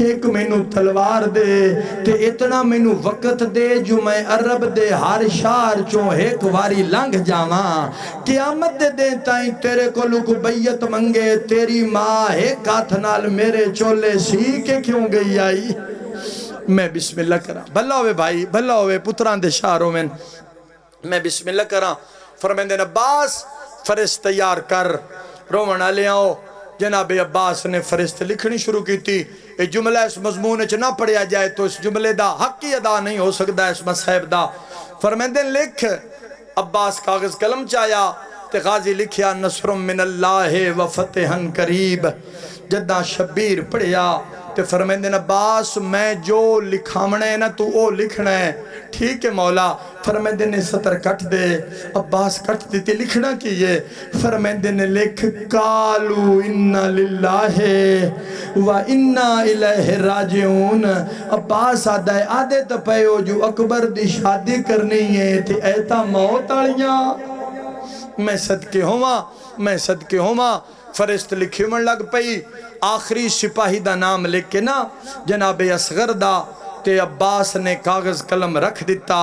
ایک مینو تلوار دے تے اتنا مینو وقت دے جو میں عرب دے ہر شہر چوں ایک واری لنگ جاواں قیامت دے دیں تائیں تیرے کو لوگ بیت منگے تیری ماں ایک ہاتھ نال میرے چولے سی کے کیوں گئی آئی میں بسم اللہ کرا بھلا ہوئے بھائی بھلا ہوئے پتران دے شہروں میں بسم اللہ کرا فرمیندے عباس فرست تیار کر رومن آلے آؤ جناب عباس نے فرست لکھنی شروع کی تھی ایک جملہ اس مضمون چ نہ پڑھیا جائے تو اس جملے دا حق ہی ادا نہیں ہو سکتا اس مصحب دا فرمیندے لکھ عباس کاغذ قلم چایا تے غازی لکھیا نصر من اللہ و فتحن قریب جدہ شبیر پڑھیا تے فرمیندے عباس میں جو لکھامنے ہے نا تو او لکھنا ہے ٹھیک ہے مولا فرمیندے نے سطر کٹ دے عباس کٹ دیتی لکھنا کیے فرمیندے نے لکھ قالو انا للہ و انا الیہ راجعون عباس آدھے تا پیو جو اکبر دی شادی کرنی ہے تے ایتا موت آلیاں میں صدقے ہوں فرست لکھی من لگ پئی آخری سپاہی دا نام لکھ کے نا جناب اصغر دا تے عباس نے کاغذ قلم رکھ دیتا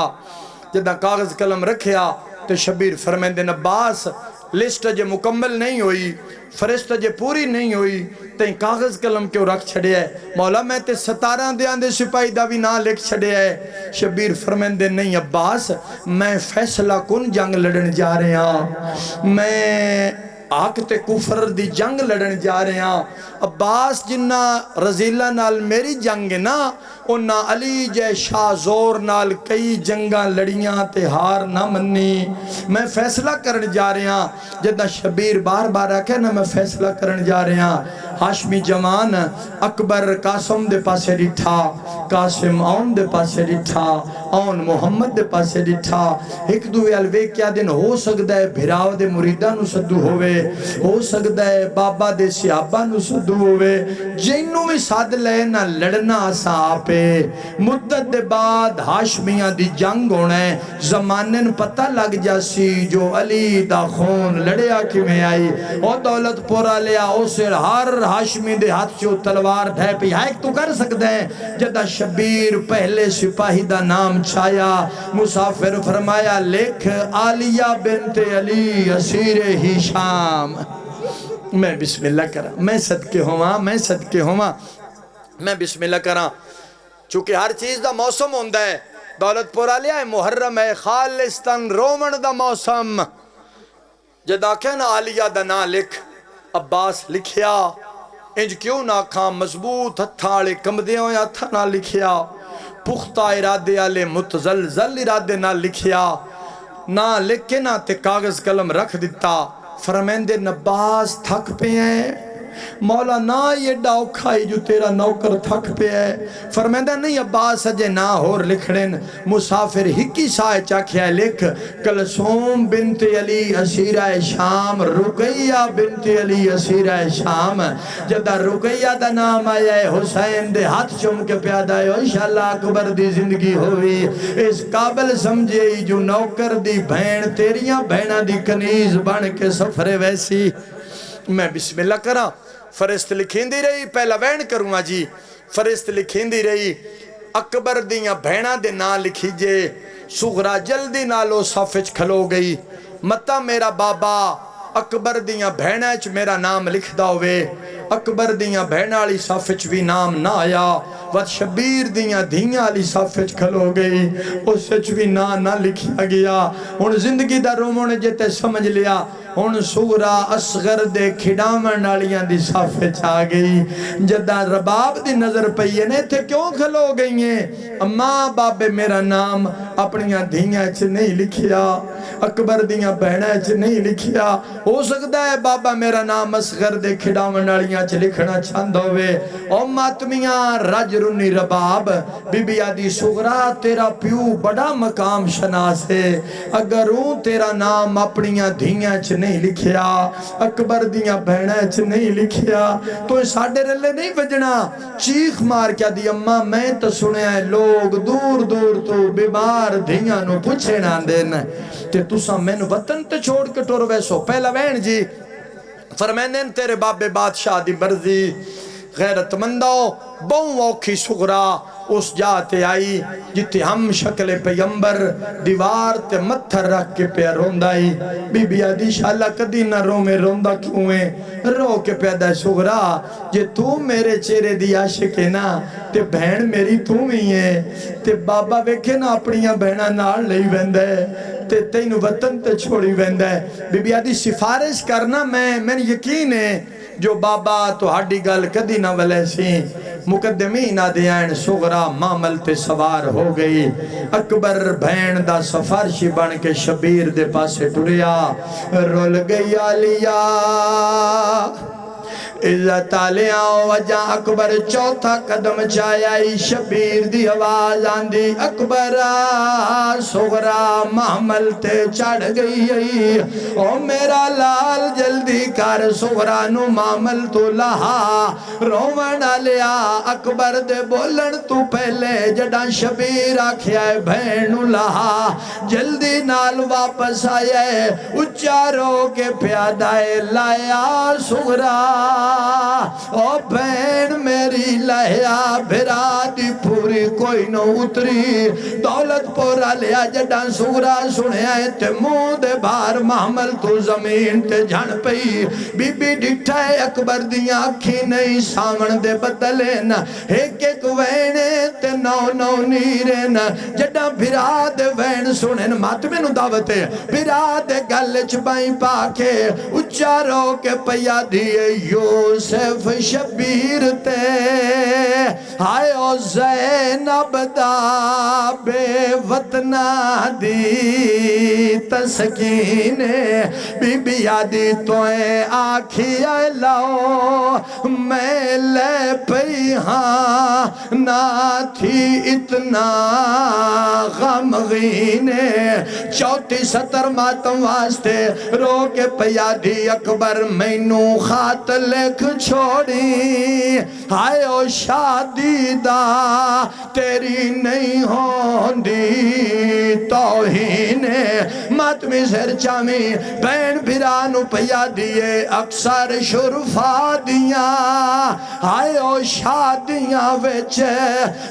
جدہ کاغذ قلم رکھیا تے شبیر فرمیندے عباس لسٹ جے مکمل نہیں ہوئی فرست جے پوری نہیں ہوئی تے کاغذ قلم کیوں رکھ چھڑے ہے مولا میں تے 17 دیاں دے سپاہی دا بھی نہ لکھ چھڑے ہے شبیر فرمیندے نہیں عباس میں فیصلہ کن جنگ لڑن جا رہے ہیں میں آگ تے کفر دی جنگ لڑن جا رہے ہیں عباس جنہ رضیلہ نال میری جنگ نا انہ علی جے شاہ زور نال کئی جنگاں لڑیاں تے ہار نہ منی میں فیصلہ کرن جا رہے ہیں جدہ شبیر بار بار رکھے نا میں فیصلہ کرن جا رہے ہیں ہاشمی جوان اکبر قاسم دے پاسے ڈٹھا قاسم آن دے پاسے ڈٹھا آن محمد دے پاسے ڈٹھا ایک دوے الوے کیا دن ہو سکتا ہے بھراو دے مریدہ نو صدو ہوئے ہو سکتا ہے بابا دے سیابہ نو صدو ہوئے جنوں میں ساتھ لے نہ لڑنا آسا آپے مدت دے بعد ہاشمیاں دی جنگ ہونا ہے زمانن پتہ لگ جاسی جو علی دا خون لڑیا کی میں آئی او دولت پورا لیا اسے ہر ہاشمی دے ہاتھ چو تلوار ڈھے پی ہائک تو کر سکتے ہیں جدہ شبیر پہلے سپاہی دا نام چھایا مسافر فرمایا لکھ آلیہ بنت علی اسیر ہشام میں بسم اللہ کرا میں صدقے ہوا میں بسم اللہ کرا چونکہ ہر چیز دا موسم ہوندہ ہے دولت پورا لیا ہے محرم ہے خالستان رومن دا موسم جدا کہنا آلیہ دا نا لکھ عباس لکھیا انج کیوں نہ کھاں مضبوط ہتھاڑے کمدیوں یا ہتھا نہ لکھیا پختہ ارادے آلے متزلزل ارادے نہ لکھیا نہ لکھ کے نہ تے کاغذ قلم رکھ دیتا فرمیندے نباز تھک پہ ہیں مولا نہ یہ ڈاؤکھائی جو تیرا نوکر تھک پہ ہے فرمیندہ نہیں عباس اجے نہ ہور لکھڑن مسافر ہکی سائے چاکھیا لکھ کلثوم بنت علی اسیرہ شام رقیہ بنت علی اسیرہ شام جدہ رقیہ دا نام آیا ہے حسین دے ہاتھ چم کے پیادہ ہے انشاءاللہ اکبر دی زندگی ہوئی اس قابل سمجھے جو نوکر دی بہن تیریاں بہنہ دی کنیز بن کے سفر ویسی میں بسم اللہ کرا فرست لکھیں دی رہی پہلا وین کروں گا جی فرست لکھیں دی رہی اکبر دیاں بہنہ دے نا لکھی جے سغرا جلدی نالو صفچ کھلو گئی متا میرا بابا اکبر دیاں بہنہ چ میرا نام لکھ دا ہوئے اکبر دیاں بہنہ علی صفچ بھی نام نہ آیا وقت شبیر دیاں دھیاں علی صفچ کھلو گئی اس سچ بھی نہ لکھیا گیا ان زندگی دا رومون جتے سمجھ لیا ان سورا اصغر دے کھڑامن نالیاں دی صفچ آ گئی جدہ رباب دی نظر پہیے نے تھے کیوں کھلو گئی ہیں اماں بابے میرا نام اپنیاں دھیاں چ نہیں لکھیا اکبر دیاں بہنہ چ نہیں لکھیا ہو سکتا ہے بابا میرا نام اصغر دے کھڑامن نالیاں چ لکھنا چاند ہوئے او ماتمیاں رج رنی رباب بی بی آدی سغرا تیرا پیو بڑا مقام شناس ہے اگر ہوں تیرا نام اپنیاں دھیاں چ نہیں لکھیا اکبر دیاں بہنہ چ نہیں لکھیا تو ساڑھے رلے نہیں بجنا چیخ مار کیا دی اماں میں تو سنے ہیں لوگ دور دور تو بیمار دھیاں نو پوچھے نہ دین تے تُسا میں وطن تے چھوڑ کے ٹور ویسو پہلا وین جی فرمینن تیرے بابے بادشاہ دی برزی غیرت مندو بہوں اوکھی سغرا اس جاتے آئی جتے ہم شکل پیمبر دیوار تے متھر رکھ کے پہ روندائی بی بی آدھی شاءاللہ کدی نہ رو میں روندہ کیوں ہے رو کے پیدا سغرا جے تو میرے چہرے دی عاشق ہے نا تے بہن میری تو ہی ہے تے بابا ویکھے نا اپنیاں بہنہ نال لئی ویندے تے تین وطن تے چھوڑی ویندے بی بی آدھی سفارش کرنا میں یقین ہے جو بابا تو ہڈی گل کدی نہ ولے سی مقدمین آدھے آئین سغرا معامل تے سوار ہو گئی اکبر بہن دا سفارشی بن کے شبیر دے پاسے ٹریا رول گئی آلیا عزت آلیاں وجہ اکبر چوتھا قدم چاہیائی شبیر دی آواز آندھی اکبر سغرا محمل تے چڑھ گئی او میرا لال جلدی کر سغرا نو محمل تو لہا رومن آلیا اکبر دے بولن تو پہلے جڑا شبیر آکھیا ہے بہن نو لہا جلدی نال واپس آئے اچھا رو کے پیادائے لایا سغرا او بہن میری لہیا بھرا دی پوری کوئی نہ اتری دولت پورا لیا جڑا سغرا سنیا تے منہ دے بار محمل تو زمین تے جھن پئی بی بی ڈٹھا ہے اکبر دیاں اکھی نہیں سامن دے بدلین ایک ایک وینے تے نو نیرین جڑا بھرا دے وین سنن ماتمے نو دعوتے بھرا دے گل چبائیں پاکے اچھا رو کے پیا دیئے یوسف شبیر تے ہائے او زینب دا بے وطنہ دی تسکین بی بی آدھی توئے آکھی آئے لاؤ میں لے پئی ہاں نہ تھی اتنا غمغین چوتھی ستر ماتم واسطے رو کے پیا دی اکبر مینو خات لکھ چھوڑی ہائے او شادی دا تیری نہیں ہوندی توہین ماتمی سر چامی بین بھرانو پیا دیئے اکثر شرفا دیا ہائے او شادیاں ویچ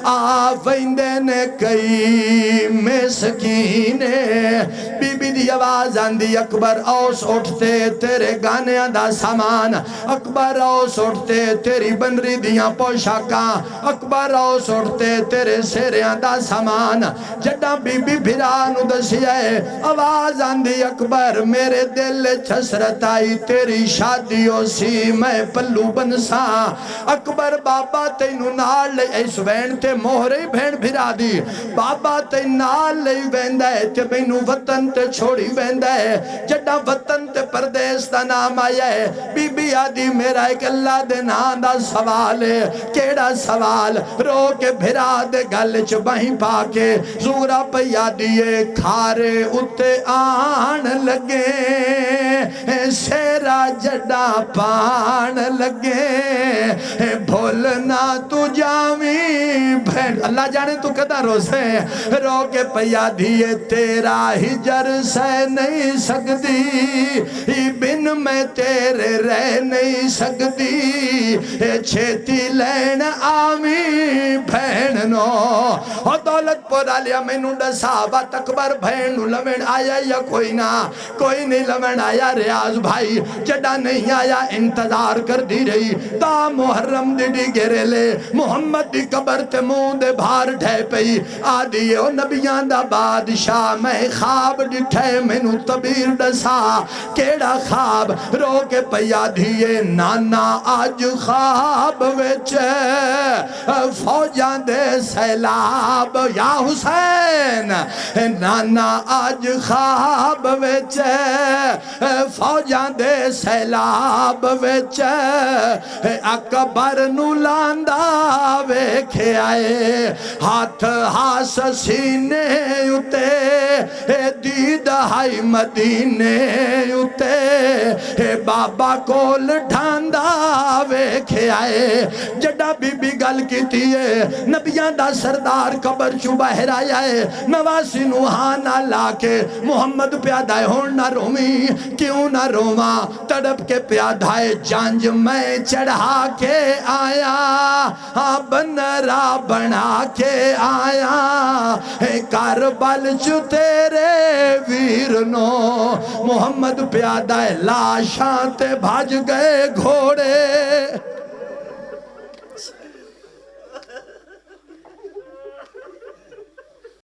آویندے نے کئی مسکین بی بی دی آواز آندی اکبر اوس اٹھتے تیرے گانے دا سامان اکبر اوس اٹھتے تیری بنری دیاں پوشاکاں اکبر آؤ سٹتے تیرے سیریاں دا سامان جڈا بی بی بھرانو دسیائے آواز آندھی اکبر میرے دل چھسرت آئی تیری شادیوں سی میں پلو بنسا اکبر بابا تینو نال لے اس وین تے مہرے بھین بھرا دی بابا تین نال لے ویندہ ہے تے مینو وطن تے چھوڑی ویندہ ہے جڈا وطن تے پردیس دا نام آیا ہے بی بی آدھی میرا ایک اللہ دے نام دا سوال ہے کیڑا سوال رو کے بھرا دے گل چ بہیں پا کے زورا پیا دیے کھارے اتے آن لگے سیرا جڈا پان لگے بھولنا تو جامی بھین اللہ جانے تو کدا روزے رو کے پیا دیے تیرا ہجر سہ نہیں سکتی بن میں تیرے رہ نہیں سکتی چھیتی لین آمی بھیننو اور دولت پورا لیا میں نو ڈساوات اکبر بھینو لمن آیا یا کوئی نہیں لمن آیا ریاض بھائی جڑا نہیں آیا انتظار کر دی رہی تا محرم دی گرے لے محمد دی قبر تے مون دے بھار ٹھے پئی آدھی او نبیان دا بادشاہ میں خواب ڈٹھے میں نو تبیر ڈسا کیڑا خواب رو کے پیا دھیے نانا آج خواب وچے فوجان دے سیلاب یا حسین نانا آج خواب وچے فوجان دے سیلاب وچے اکبر نو لاندا ویکھے آئے ہاتھ ہاس سینے اتے دید ہائی مدینے اتے بابا کول ڈھاندا ویکھے آئے جڈا بی بی گل کی تیئے نبیان دا سردار قبر چو باہر آیا ہے نواسی نوحانا لا کے محمد پیادائے ہون نہ رومی کیوں نہ روما تڑپ کے پیادائے جانج میں چڑھا کے آیا بنرا بنا کے آیا کاربل چو تیرے ویرنو محمد پیادائے لاشاں تے بھاج گئے گھوڑے